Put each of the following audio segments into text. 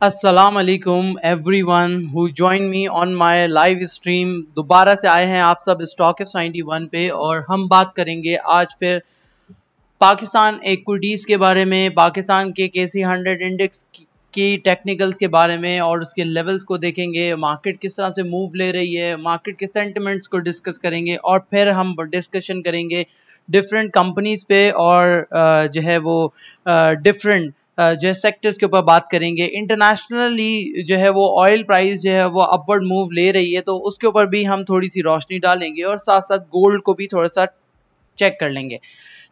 अस्सलाम वालेकुम everyone who join me on my live stream. दोबारा से आए हैं आप सब स्टॉकिस्ट 91 पे और हम बात करेंगे आज फिर पाकिस्तान इक्विटीज़ के बारे में, पाकिस्तान के केसी 100 इंडेक्स की टेक्निकल्स के बारे में और उसके लेवल्स को देखेंगे। मार्केट किस तरह से मूव ले रही है, मार्केट के सेंटिमेंट्स को डिस्कस करेंगे और फिर हम डिस्कशन करेंगे डिफरेंट कंपनीज पे और जो है वो डिफरेंट जो है सेक्टर्स के ऊपर बात करेंगे। इंटरनेशनली जो है वो ऑयल प्राइस जो है वो अपवर्ड मूव ले रही है, तो उसके ऊपर भी हम थोड़ी सी रोशनी डालेंगे और साथ साथ गोल्ड को भी थोड़ा सा चेक कर लेंगे।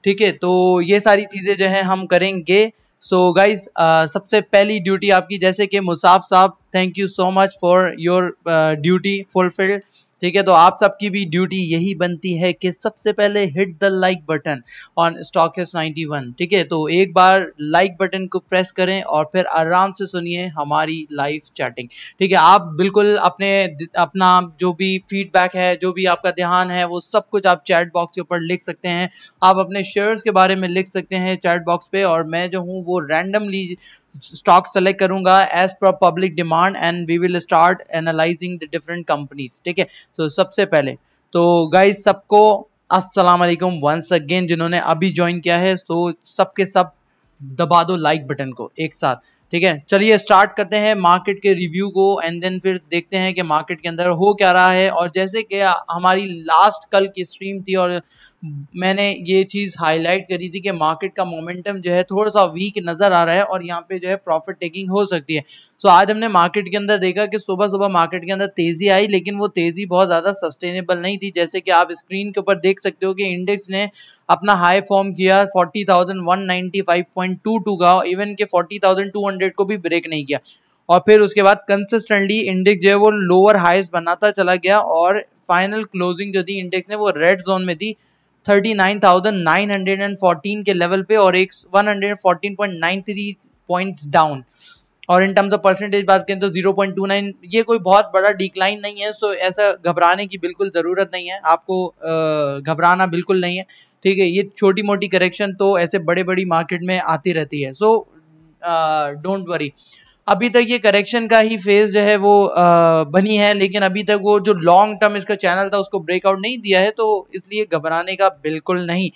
ठीक है, तो ये सारी चीज़ें जो है हम करेंगे। सो गाइज, सबसे पहली ड्यूटी आपकी, जैसे कि मुसाब साहब, thank you so much for your duty fulfilled. ठीक है, तो आप सबकी भी ड्यूटी यही बनती है कि सबसे पहले hit the like button on stockist 91। ठीक है, तो एक बार लाइक बटन को प्रेस करें और फिर आराम से सुनिए हमारी लाइव चैटिंग। ठीक है, आप बिल्कुल अपना जो भी फीडबैक है, जो भी आपका ध्यान है, वो सब कुछ आप चैट बॉक्स के ऊपर लिख सकते हैं। आप अपने शेयर्स के बारे में लिख सकते हैं चैट बॉक्स पे, और मैं जो हूँ वो रैंडमली स्टॉक सेलेक्ट करूंगा as per public demand and we will start analysing the different companies. ठीक है, तो सबसे पहले तो गाइस सबको अस्सलाम वालेकुम वंस अगेन, जिन्होंने अभी ज्वाइन किया है तो सबके सब दबा दो लाइक बटन को एक साथ। ठीक है, चलिए स्टार्ट करते हैं मार्केट के रिव्यू को एंड देन फिर देखते हैं कि मार्केट के अंदर हो क्या रहा है। और जैसे कि हमारी लास्ट कल की स्ट्रीम थी और मैंने ये चीज़ हाईलाइट करी थी कि मार्केट का मोमेंटम जो है थोड़ा सा वीक नज़र आ रहा है और यहाँ पे जो है प्रॉफिट टेकिंग हो सकती है। सो आज हमने मार्केट के अंदर देखा कि सुबह सुबह मार्केट के अंदर तेज़ी आई, लेकिन वो तेज़ी बहुत ज़्यादा सस्टेनेबल नहीं थी। जैसे कि आप स्क्रीन के ऊपर देख सकते हो कि इंडेक्स ने अपना हाई फॉर्म किया 40,195.22 का, इवन के 40,200 को भी ब्रेक नहीं किया और फिर उसके बाद कंसिस्टेंटली इंडेक्स जो है वो लोअर हाइज बनाता चला गया और फाइनल क्लोजिंग जो थी इंडेक्स ने वो रेड जोन में थी 39,914 के लेवल पे और एक 114.93 पॉइंट्स डाउन। और इन टर्म्स ऑफ परसेंटेज बात करें तो 0.29, ये कोई बहुत बड़ा डिक्लाइन नहीं है। सो ऐसा घबराने की बिल्कुल ज़रूरत नहीं है, आपको घबराना बिल्कुल नहीं है। ठीक है, ये छोटी मोटी करेक्शन तो ऐसे बड़े बड़ी मार्केट में आती रहती है, सो डोंट वरी। अभी तक ये करेक्शन का ही फेज जो है वो बनी है, लेकिन अभी तक वो जो लॉन्ग टर्म इसका चैनल था उसको ब्रेकआउट नहीं दिया है, तो इसलिए घबराने का बिल्कुल नहीं।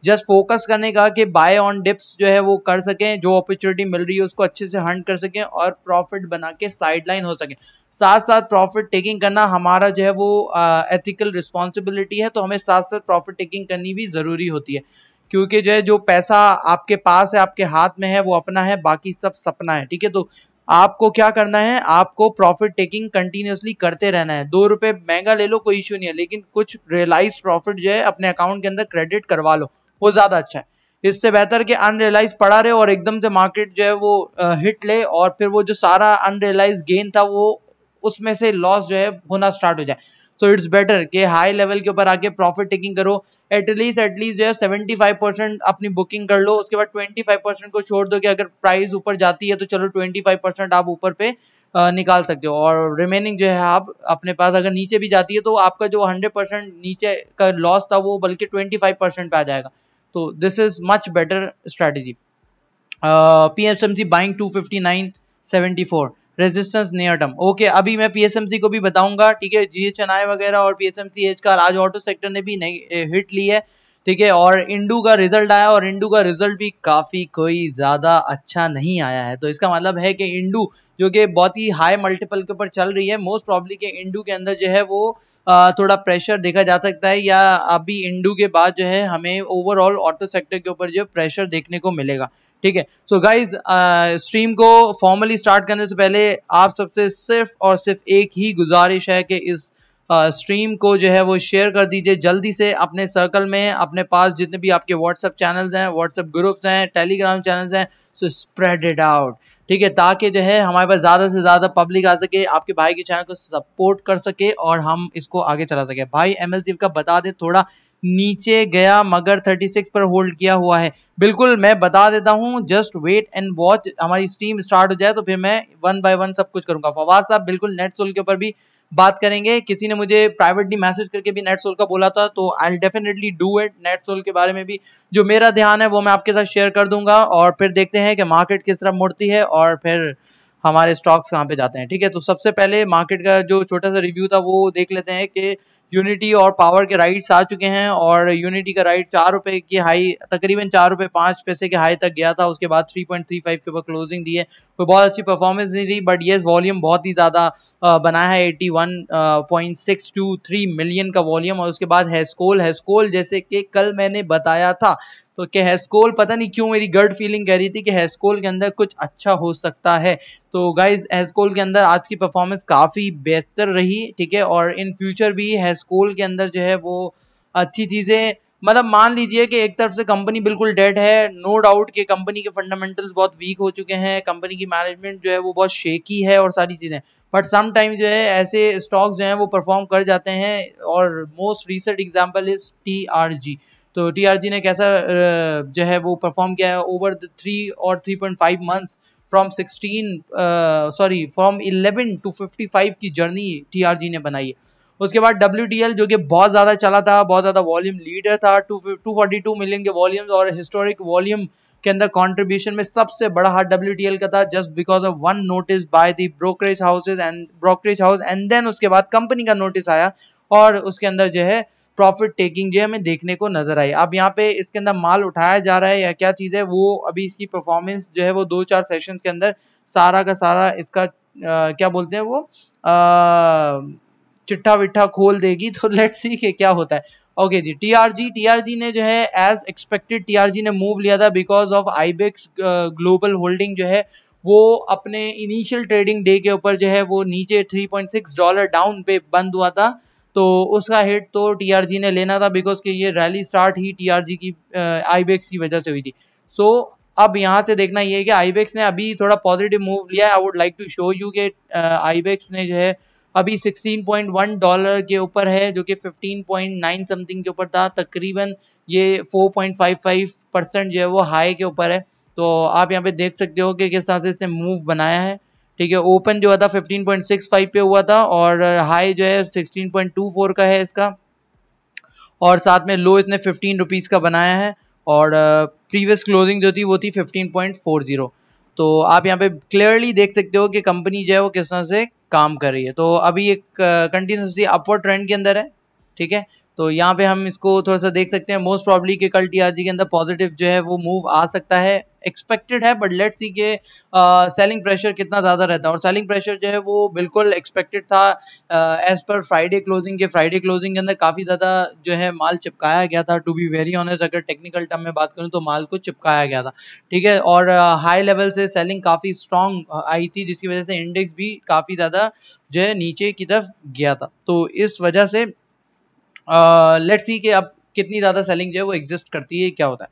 जस्ट फोकस करने का कि बाय ऑन डिप्स जो है वो कर सकें, जो अपॉर्चुनिटी मिल रही है उसको अच्छे से हंट कर सकें और प्रॉफिट बना के साइडलाइन हो सके। साथ साथ प्रॉफिट टेकिंग करना हमारा जो है वो एथिकल रिस्पॉन्सिबिलिटी है, तो हमें साथ साथ प्रॉफिट टेकिंग करनी भी ज़रूरी होती है, क्योंकि जो है जो पैसा आपके पास है, आपके हाथ में है, वो अपना है, बाकी सब सपना है। ठीक है, तो आपको क्या करना है, आपको प्रॉफिट टेकिंग कंटिन्यूसली करते रहना है। 2 रुपए महंगा ले लो कोई इशू नहीं है, लेकिन कुछ रियलाइज प्रॉफिट जो है अपने अकाउंट के अंदर क्रेडिट करवा लो, वो ज्यादा अच्छा है। इससे बेहतर कि अनरियलाइज पड़ा रहे और एकदम से मार्केट जो है वो हिट ले और फिर वो जो सारा अनरियलाइज गेन था वो उसमें से लॉस जो है होना स्टार्ट हो जाए। सो इट्स बेटर कि हाई लेवल के ऊपर आके प्रॉफिट टेकिंग करो। एटलीस्ट जो है 75% अपनी बुकिंग कर लो, उसके बाद 25% को छोड़ दो कि अगर प्राइस ऊपर जाती है तो चलो 25% आप ऊपर पे निकाल सकते हो, और रिमेनिंग जो है आप अपने पास, अगर नीचे भी जाती है तो आपका जो 100% नीचे का लॉस था वो बल्कि 25% पे आ जाएगा। तो this is much better strategy. PSMC buying 259.74, resistance near term. Okay, अभी मैं पीएसएमसी को भी बताऊंगा। ठीक है, जीएचएनआई वगैरह और पीएसएमसी एच का आज ऑटो सेक्टर ने भी हिट ली है। ठीक है, और इंडू का रिजल्ट आया और इंडू का रिजल्ट भी काफी कोई ज्यादा अच्छा नहीं आया है, तो इसका मतलब है कि इंडू जो कि बहुत ही हाई मल्टीपल के ऊपर चल रही है, मोस्ट प्रॉब्ली के इंडू के अंदर जो है वो थोड़ा प्रेशर देखा जा सकता है, या अभी इंडू के बाद जो है हमें ओवरऑल ऑटो सेक्टर के ऊपर जो प्रेशर देखने को मिलेगा। ठीक है, सो गाइज, स्ट्रीम को फॉर्मली स्टार्ट करने से पहले आप सबसे सिर्फ और सिर्फ एक ही गुजारिश है कि इस स्ट्रीम को जो है वो शेयर कर दीजिए जल्दी से अपने सर्कल में, अपने पास जितने भी आपके व्हाट्सएप चैनल्स हैं, व्हाट्सएप ग्रुप्स हैं, टेलीग्राम चैनल्स हैं, सो स्प्रेड इट आउट। ठीक है, ताकि जो है हमारे पास ज़्यादा से ज़्यादा पब्लिक आ सके, आपके भाई के चैनल को सपोर्ट कर सके और हम इसको आगे चला सके। भाई एमएसडीएफ का बता दे, थोड़ा नीचे गया मगर 36 पर होल्ड किया हुआ है। बिल्कुल मैं बता देता हूँ, जस्ट वेट एंड वॉच। हमारी स्ट्रीम स्टार्ट हो जाए तो फिर मैं वन बाय वन सब कुछ करूंगा। फवाद साहब बिल्कुल नेट सोल के ऊपर भी बात करेंगे। किसी ने मुझे प्राइवेटली मैसेज करके भी नेट सोल का बोला था, तो I will definitely do it. Netsol के बारे में भी जो मेरा ध्यान है वो मैं आपके साथ शेयर कर दूंगा और फिर देखते हैं कि मार्केट किस तरफ मुड़ती है और फिर हमारे स्टॉक्स कहाँ पे जाते हैं। ठीक है, तो सबसे पहले मार्केट का जो छोटा सा रिव्यू था वो देख लेते हैं कि यूनिटी और पावर के राइट्स आ चुके हैं और यूनिटी का राइट 4 रुपए की हाई, तकरीबन 4 रुपए 5 पैसे के हाई तक गया था, उसके बाद 3.35 के ऊपर क्लोजिंग दी है। कोई बहुत अच्छी परफॉर्मेंस नहीं रही, बट ये वॉल्यूम बहुत ही ज्यादा बना है, 81.623 मिलियन का वॉल्यूम। और उसके बाद हेस्कोल जैसे कि कल मैंने बताया था, तो कि हेस्कोल पता नहीं क्यों मेरी गट फीलिंग कह रही थी कि हेस्कोल के अंदर कुछ अच्छा हो सकता है। तो गाइज हेस्कोल के अंदर आज की परफॉर्मेंस काफी बेहतर रही। ठीक है, और इन फ्यूचर भी हेस्कोल के अंदर जो है वो अच्छी चीजें, मतलब मान लीजिए कि एक तरफ से कंपनी बिल्कुल डेड है, नो डाउट कि कंपनी के फंडामेंटल्स बहुत वीक हो चुके हैं, कंपनी की मैनेजमेंट जो है वो बहुत शेकी है और सारी चीजें, बट सम टाइम जो है ऐसे स्टॉक्स जो है वो परफॉर्म कर जाते हैं। और most recent example is TRG. तो टीआरजी ने कैसा जो है वो परफॉर्म किया है ओवर द 3 और 3.5 मंथ्स फ्रॉम 11 to 55 की जर्नी टीआरजी ने बनाई है। उसके बाद WTL जो कि बहुत ज्यादा चला था, बहुत ज्यादा वॉल्यूम लीडर था, 242 मिलियन के वॉल्यूम्स और हिस्टोरिक वॉल्यूम के अंदर कंट्रीब्यूशन में सबसे बड़ा हाथ WTL का था, just because of one notice by the brokerage house and then उसके बाद कंपनी का नोटिस आया और उसके अंदर जो है प्रॉफिट टेकिंग जो है हमें देखने को नजर आई। अब यहाँ पे इसके अंदर माल उठाया जा रहा है या क्या चीज है, वो अभी इसकी परफॉर्मेंस जो है वो 2-4 सेशंस के अंदर सारा का सारा इसका क्या बोलते हैं वो चिट्ठा विट्ठा खोल देगी। तो लेट्स सी कि क्या होता है। ओके जी, टीआरजी ने जो है एज एक्सपेक्टेड टीआरजी ने मूव लिया था because of Ibex global holding जो है वो अपने इनिशियल ट्रेडिंग डे के ऊपर जो है वो नीचे $3.6 डाउन पे बंद हुआ था। तो उसका हिट तो टीआरजी ने लेना था बिकॉज कि ये रैली स्टार्ट ही टीआरजी की आईबेक्स की वजह से हुई थी। सो अब यहाँ से देखना ये है कि आईबेक्स ने अभी थोड़ा पॉजिटिव मूव लिया है। I would like to show you कि आईबेक्स ने जो है अभी $16.1 के ऊपर है, जो कि 15.9 समथिंग के ऊपर था, तकरीबन ये 4.55% जो है वो हाई के ऊपर है। तो आप यहाँ पे देख सकते हो कि किस तरह से इसने मूव बनाया है। ठीक है, ओपन जो था 15.65 पे हुआ था और हाई जो है 16.24 का है इसका, और साथ में लो इसने 15 रुपीज़ का बनाया है और प्रीवियस क्लोजिंग जो थी वो थी 15.40। तो आप यहाँ पे क्लियरली देख सकते हो कि कंपनी जो है वो किस तरह से काम कर रही है। तो अभी एक कंटिन्यूसली अपवर्ड ट्रेंड के अंदर है। ठीक है, तो यहाँ पे हम इसको थोड़ा सा देख सकते हैं। मोस्ट प्रॉब्ली कि कल टीआरजी के अंदर पॉजिटिव जो है वो मूव आ सकता है, एक्सपेक्टेड है, बट लेट्स सी के सेलिंग प्रेशर कितना ज़्यादा रहता है। और सेलिंग प्रेशर जो है वो बिल्कुल एक्सपेक्टेड था एज पर फ्राइडे क्लोजिंग के अंदर काफ़ी ज़्यादा जो है माल चिपकाया गया था। टू बी वेरी ऑनेस्ट, अगर टेक्निकल टर्म में बात करूँ तो माल को चिपकाया गया था। ठीक है, और हाई लेवल से सेलिंग काफ़ी स्ट्रॉन्ग आई थी, जिसकी वजह से इंडेक्स भी काफ़ी ज़्यादा जो है नीचे की तरफ गया था। तो इस वजह से लेट्स सी कि अब कितनी ज़्यादा सेलिंग जो है वो एग्जिस्ट करती है, क्या होता है।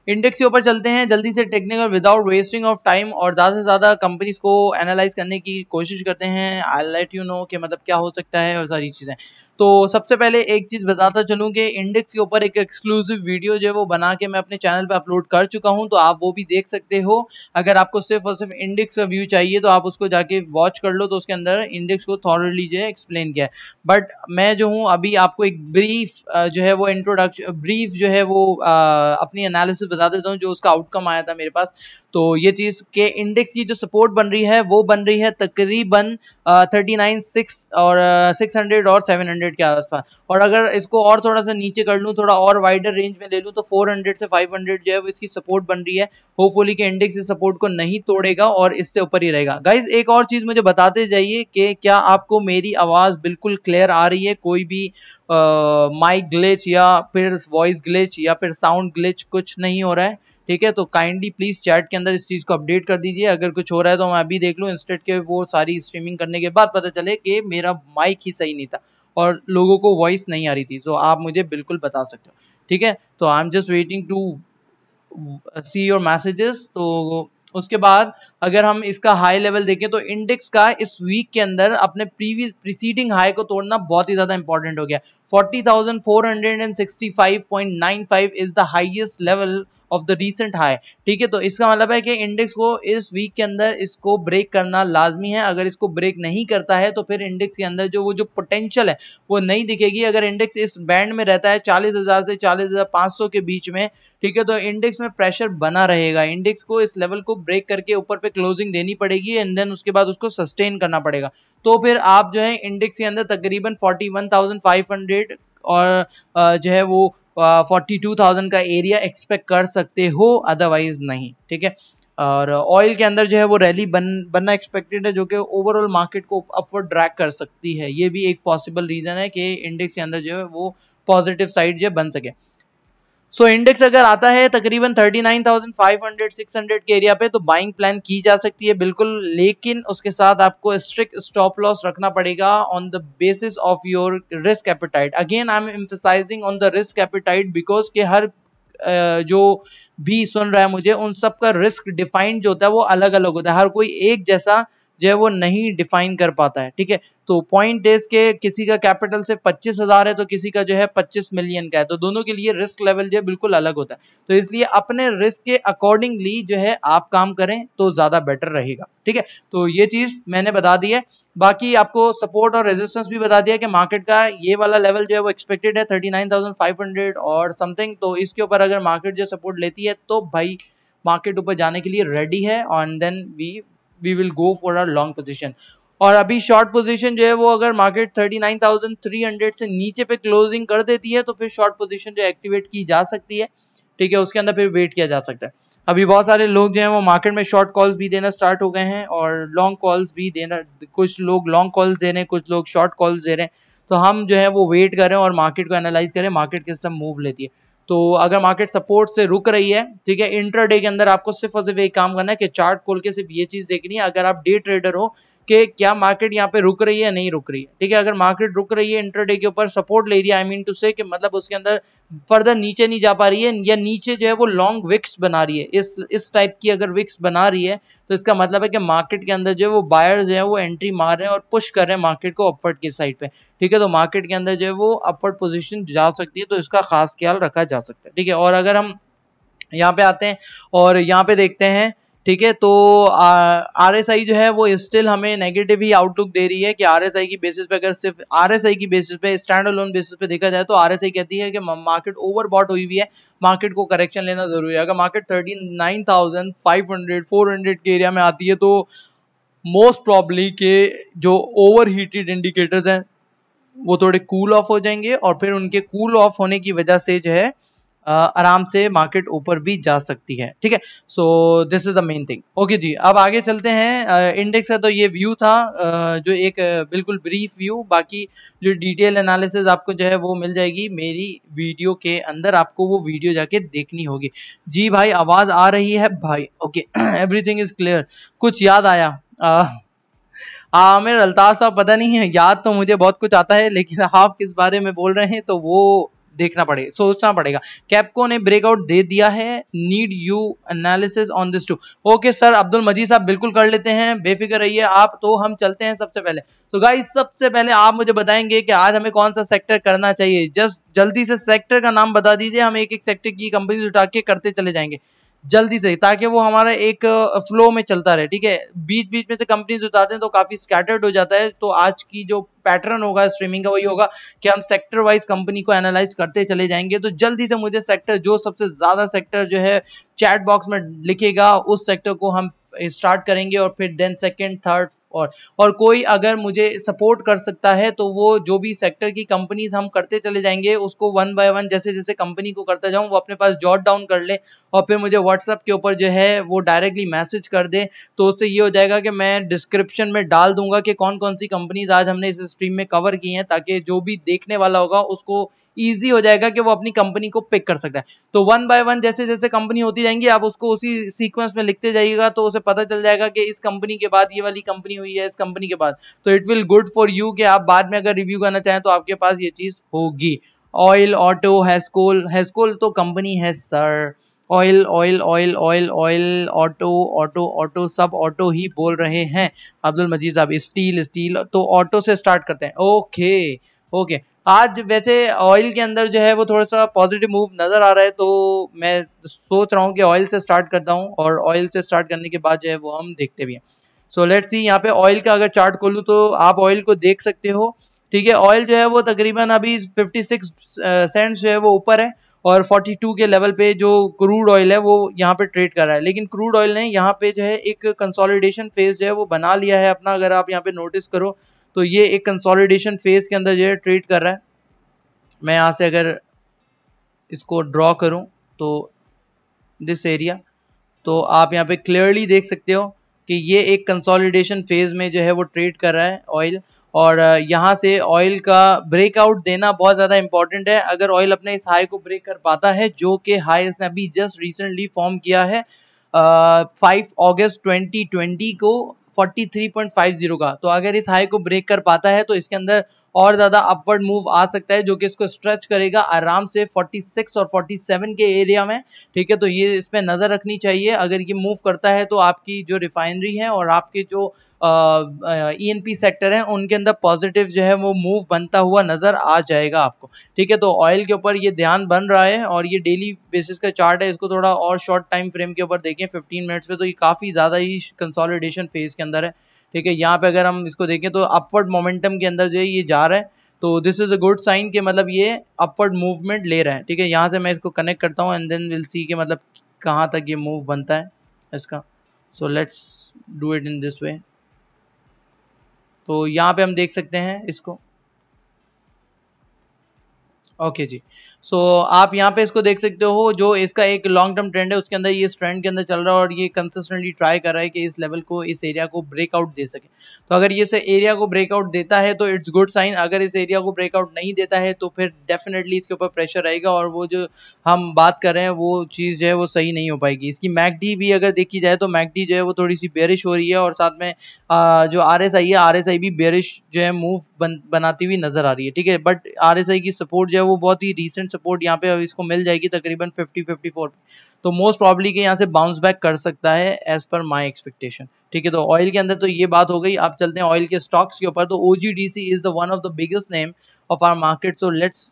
इंडेक्स के ऊपर चलते हैं जल्दी से, technical without wasting of time, और ज़्यादा से ज़्यादा कंपनीज को एनालाइज करने की कोशिश करते हैं। आई लेट यू नो कि मतलब क्या हो सकता है और सारी चीज़ें। तो सबसे पहले एक चीज़ बताता चलूँ कि इंडेक्स के ऊपर एक एक्सक्लूसिव वीडियो जो है वो बना के मैं अपने चैनल पे अपलोड कर चुका हूँ, तो आप वो भी देख सकते हो। अगर आपको सिर्फ और सिर्फ इंडेक्स का व्यू चाहिए तो आप उसको जाके वॉच कर लो, तो उसके अंदर इंडेक्स को थॉरली जो है एक्सप्लेन किया है। बट मैं जो हूँ अभी आपको एक ब्रीफ जो है वो इंट्रोडक्शन ब्रीफ जो है वो अपनी एनालिसिस बता देता हूँ जो उसका आउटकम आया था मेरे पास। तो ये चीज़ के इंडेक्स की जो सपोर्ट बन रही है वो बन रही है तकरीबन 39,600 और 600 और 700 के आसपास। और अगर इसको और थोड़ा सा नीचे कर लूँ, थोड़ा और वाइडर रेंज में ले लूँ, तो 400 से 500 जो है वो इसकी सपोर्ट बन रही है। होपफुली कि इंडेक्स इस सपोर्ट को नहीं तोड़ेगा और इससे ऊपर ही रहेगा। गाइज एक और चीज़ मुझे बताते जाइए कि क्या आपको मेरी आवाज़ बिल्कुल क्लियर आ रही है, कोई भी माइक ग्लिच या फिर वॉइस ग्लिच या फिर साउंड ग्लिच कुछ नहीं हो रहा है? ठीक है, तो काइंडली प्लीज चैट के अंदर इस चीज़ को अपडेट कर दीजिए। अगर कुछ हो रहा है तो मैं अभी देख लूँ, इंस्टेड के वो सारी स्ट्रीमिंग करने के बाद पता चले कि मेरा माइक ही सही नहीं था और लोगों को वॉइस नहीं आ रही थी। तो आप मुझे बिल्कुल बता सकते हो। ठीक है, तो I am just waiting to see your messages. तो उसके बाद अगर हम इसका हाई लेवल देखें तो इंडेक्स का इस वीक के अंदर अपने प्रीसीडिंग हाई को तोड़ना बहुत ही ज्यादा इंपॉर्टेंट हो गया। 40,465.95 is the highest level of the recent high. ठीक है, तो इसका मतलब है कि इंडेक्स को इस वीक के अंदर इसको ब्रेक करना लाजमी है। अगर इसको ब्रेक नहीं करता है तो फिर इंडेक्स के अंदर जो पोटेंशियल है वो नहीं दिखेगी। अगर इंडेक्स इस बैंड में रहता है 40,000 से 40,500 के बीच में, ठीक है, तो इंडेक्स में प्रेशर बना रहेगा। इंडेक्स को इस लेवल को ब्रेक करके ऊपर पे क्लोजिंग देनी पड़ेगी एंड देन उसके बाद उसको सस्टेन करना पड़ेगा। तो फिर आप जो है इंडेक्स के अंदर तकरीबन 41,500 और जो है वो 42,000 का एरिया एक्सपेक्ट कर सकते हो, अदरवाइज नहीं। ठीक है, और ऑयल के अंदर जो है वो रैली बनना एक्सपेक्टेड है, जो कि ओवरऑल मार्केट को अपवर्ड ड्रैग कर सकती है। ये भी एक पॉसिबल रीजन है कि इंडेक्स के अंदर जो है वो पॉजिटिव साइड जो बन सके। सो इंडेक्स अगर आता है तकरीबन 39,500 600 के एरिया पे तो बाइंग प्लान की जा सकती है बिल्कुल, लेकिन उसके साथ आपको स्ट्रिक्ट स्टॉप लॉस रखना पड़ेगा on the basis of your risk appetite. Again I am emphasising on the risk appetite because के हर जो भी सुन रहा है मुझे उन सब का रिस्क डिफाइंड जो होता है वो अलग अलग होता है। हर कोई एक जैसा जो है वो नहीं डिफाइन कर पाता है। ठीक है, तो पॉइंट इज के किसी का कैपिटल से 25,000 है तो किसी का जो है 25 मिलियन का है, तो दोनों के लिए रिस्क लेवल जो है बिल्कुल अलग होता है। तो इसलिए अपने रिस्क के अकॉर्डिंगली जो है आप काम करें तो ज्यादा बेटर रहेगा। ठीक है, तो ये चीज मैंने बता दी है। बाकी आपको सपोर्ट और रेजिस्टेंस भी बता दिया कि मार्केट का ये वाला लेवल जो है वो एक्सपेक्टेड है 39,500 और समथिंग। तो इसके ऊपर अगर मार्केट जो सपोर्ट लेती है तो भाई मार्केट ऊपर जाने के लिए रेडी है और then we will go for a long position. और अभी शॉर्ट पोजीशन जो है वो अगर मार्केट 39,300 से नीचे पे क्लोजिंग कर देती है तो फिर शॉर्ट पोजीशन जो एक्टिवेट की जा सकती है। ठीक है, उसके अंदर फिर वेट किया जा सकता है। अभी बहुत सारे लोग जो हैं वो मार्केट में शॉर्ट कॉल्स भी देना स्टार्ट हो गए हैं और लॉन्ग कॉल्स भी देना, कुछ लोग लॉन्ग कॉल्स दे रहे हैं, कुछ लोग शॉर्ट कॉल्स दे रहे हैं। तो हम जो है वो वेट करें और मार्केट को एनालाइज करें मार्केट किस तरह मूव लेती है। तो अगर मार्केट सपोर्ट से रुक रही है, ठीक है, इंट्राडे के अंदर आपको सिर्फ और सिर्फ एक काम करना है कि चार्ट खोल के सिर्फ ये चीज देखनी है अगर आप डे ट्रेडर हो कि क्या मार्केट यहाँ पे रुक रही है नहीं रुक रही है। ठीक है, अगर मार्केट रुक रही है इंट्राडे के ऊपर सपोर्ट ले रही है, आई मीन टू से कि मतलब उसके अंदर फर्दर नीचे नहीं जा पा रही है या नीचे जो है वो लॉन्ग विक्स बना रही है, इस टाइप की अगर विक्स बना रही है तो इसका मतलब है कि मार्केट के अंदर जो है वो बायर्स जो है वो एंट्री मार रहे हैं और पुश कर रहे हैं मार्केट को अपवर्ड की साइड पे। ठीक है, तो मार्केट के अंदर जो है वो अपवर्ड पोजीशन जा सकती है, तो इसका खास ख्याल रखा जा सकता है। ठीक है, और अगर हम यहाँ पे आते हैं और यहाँ पे देखते हैं, ठीक है, तो आरएसआई जो है वो स्टिल हमें नेगेटिव ही आउटलुक दे रही है कि आरएसआई की बेसिस पे, अगर सिर्फ आरएसआई की बेसिस पे स्टैंड अलोन बेसिस पे देखा जाए तो आरएसआई कहती है कि मार्केट ओवरबॉट हुई हुई है, मार्केट को करेक्शन लेना जरूरी है। अगर मार्केट 39,500 400 के एरिया में आती है तो मोस्ट प्रॉब्ली के जो ओवर हीटेड इंडिकेटर्स हैं वो थोड़े कूल ऑफ हो जाएंगे और फिर उनके कूल ऑफ होने की वजह से जो है आराम से मार्केट ऊपर भी जा सकती है। ठीक है, so this is the main thing. Okay ji, अब आगे चलते हैं। इंडेक्स का तो ये व्यू था, जो एक बिल्कुल ब्रीफ व्यू। बाकी जो डिटेल एनालिसिस आपको जो है वो मिल जाएगी मेरी वीडियो के अंदर, आपको वो वीडियो जाके देखनी होगी। जी भाई, आवाज आ रही है भाई? Okay, everything is clear. कुछ याद आया? मेरे अल्ताफ साहब, पता नहीं है, याद तो मुझे बहुत कुछ आता है लेकिन आप किस बारे में बोल रहे हैं तो वो देखना पड़ेगा, सोचना पड़ेगा। कैप्को ने ब्रेकआउट दे दिया है, need you analysis on this too. Okay sir, Abdul Majeed sahab बिल्कुल कर लेते हैं, बेफिक्र रहिए आप। तो हम चलते हैं सबसे पहले। तो गाइस सबसे पहले आप मुझे बताएंगे कि आज हमें कौन सा सेक्टर करना चाहिए। जस्ट जल्दी से सेक्टर का नाम बता दीजिए, हम एक एक सेक्टर की कंपनी उठा के करते चले जाएंगे जल्दी से, ताकि वो हमारा एक फ्लो में चलता रहे। ठीक है, बीच बीच में से कंपनीज उतारते हैं तो काफी स्कैटर्ड हो जाता है। तो आज की जो पैटर्न होगा स्ट्रीमिंग का वही होगा कि हम सेक्टर वाइज कंपनी को एनालाइज करते चले जाएंगे। तो जल्दी से मुझे सेक्टर, जो सबसे ज्यादा सेक्टर जो है चैट बॉक्स में लिखेगा उस सेक्टर को हम स्टार्ट करेंगे और फिर देन सेकंड थर्ड और कोई अगर मुझे सपोर्ट कर सकता है तो वो जो भी सेक्टर की कंपनीज हम करते चले जाएंगे उसको वन बाय वन जैसे जैसे कंपनी को करता जाऊं वो अपने पास जॉट डाउन कर ले और फिर मुझे व्हाट्सएप के ऊपर जो है वो डायरेक्टली मैसेज कर दे। तो उससे ये हो जाएगा कि मैं डिस्क्रिप्शन में डाल दूंगा कि कौन कौन सी कंपनीज आज हमने इस स्ट्रीम में कवर की हैं, ताकि जो भी देखने वाला होगा उसको ईजी हो जाएगा कि वो अपनी कंपनी को पिक कर सकता है। तो वन बाय वन जैसे जैसे कंपनी होती जाएंगी आप उसको उसी सीक्वेंस में लिखते जाइएगा, तो उसे पता चल जाएगा कि इस कंपनी के बाद ये वाली कंपनी हुई है, इस कंपनी के बाद। तो it will good for you कि आप बाद में अगर रिव्यू करना चाहें तो आपके पास ये चीज होगी। ऑयल, ऑटो, हेस्कोल, हेस्कोल तो कंपनी है sir. Oil oil oil oil oil, auto auto auto, सब ऑटो ही बोल रहे हैं। अब्दुल मजीद साहब, स्टील स्टील, तो ऑटो से स्टार्ट करते हैं। ओके ओके, आज वैसे ऑयल के अंदर जो है वो थोड़ा सा पॉजिटिव मूव नजर आ रहा है, तो मैं सोच रहा हूँ कि ऑयल से स्टार्ट करता हूँ और ऑयल से स्टार्ट करने के बाद जो है वो हम देखते भी हैं। सो लेट्स सी, यहाँ पे ऑयल का अगर चार्ट खोलूँ तो आप ऑयल को देख सकते हो। ठीक है, ऑयल जो है वो तकरीबन अभी 56 सेंट्स जो है वो ऊपर है और 42 के लेवल पे जो क्रूड ऑयल है वो यहाँ पे ट्रेड कर रहा है। लेकिन क्रूड ऑयल ने यहाँ पे जो है एक कंसोलिडेशन फेज जो है वो बना लिया है अपना। अगर आप यहाँ पे नोटिस करो तो ये एक कंसोलिडेशन फेज के अंदर जो है ट्रेड कर रहा है। मैं यहाँ से अगर इसको ड्रॉ करूं तो दिस एरिया, तो आप यहाँ पे क्लियरली देख सकते हो कि ये एक कंसोलिडेशन फेज में जो है वो ट्रेड कर रहा है ऑयल। और यहाँ से ऑयल का ब्रेकआउट देना बहुत ज़्यादा इंपॉर्टेंट है। अगर ऑयल अपने इस हाई को ब्रेक कर पाता है, जो कि हाई इसने अभी जस्ट रिसेंटली फॉर्म किया है 5 अगस्त 2020 को 43.50 का, तो अगर इस हाई को ब्रेक कर पाता है तो इसके अंदर और ज्यादा अपवर्ड मूव आ सकता है, जो कि इसको स्ट्रेच करेगा आराम से 46 और 47 के एरिया में। ठीक है, तो ये इसमें नजर रखनी चाहिए। अगर ये मूव करता है तो आपकी जो रिफाइनरी है और आपके जो ईएनपी सेक्टर है उनके अंदर पॉजिटिव जो है वो मूव बनता हुआ नजर आ जाएगा आपको। ठीक है, तो ऑयल के ऊपर ये ध्यान बन रहा है और ये डेली बेसिस का चार्ट है, इसको थोड़ा और शॉर्ट टाइम फ्रेम के ऊपर देखें 15 मिनट्स पे, तो ये काफी ज्यादा ही कंसोलिडेशन फेज के अंदर है। ठीक है, यहाँ पे अगर हम इसको देखें तो अपवर्ड मोमेंटम के अंदर जो है ये जा रहा है, तो this is a good sign कि मतलब ये अपवर्ड मूवमेंट ले रहा है। ठीक है, यहाँ से मैं इसको कनेक्ट करता हूँ एंड देन विल सी कि मतलब कहाँ तक ये मूव बनता है इसका। So let's do it in this way. तो यहाँ पे हम देख सकते हैं इसको। ओके जी, सो आप यहाँ पे इसको देख सकते हो, जो इसका एक लॉन्ग टर्म ट्रेंड है उसके अंदर ये इस ट्रेंड के अंदर चल रहा है और ये कंसिस्टेंटली ट्राई कर रहा है कि इस लेवल को, इस एरिया को ब्रेकआउट दे सके। तो अगर ये एरिया को ब्रेकआउट देता है तो इट्स गुड साइन। अगर इस एरिया को ब्रेकआउट नहीं देता है तो फिर डेफिनेटली इसके ऊपर प्रेशर रहेगा और वो जो हम बात कर रहे हैं वो चीज़ जो है वो सही नहीं हो पाएगी। इसकी मैकडी भी अगर देखी जाए तो मैकडी जो है वो थोड़ी सी बेरिश हो रही है और साथ में जो आरएसआई है, आरएसआई भी बेरिश जो है मूव बनाती हुई नजर आ रही है। ठीक है, बट आरएसआई की सपोर्ट जो है वो बहुत ही रीसेंट सपोर्ट यहाँ पे इसको मिल जाएगी तकरीबन 50-54 पे, तो मोस्ट प्रॉब्ली के यहाँ से बाउंस बैक कर सकता है एज पर माय एक्सपेक्टेशन। ठीक है, तो ऑयल के अंदर तो ये बात हो गई। अब चलते हैं ऑयल के स्टॉक्स के ऊपर। तो OGDC is the one of the biggest name of our market, so let's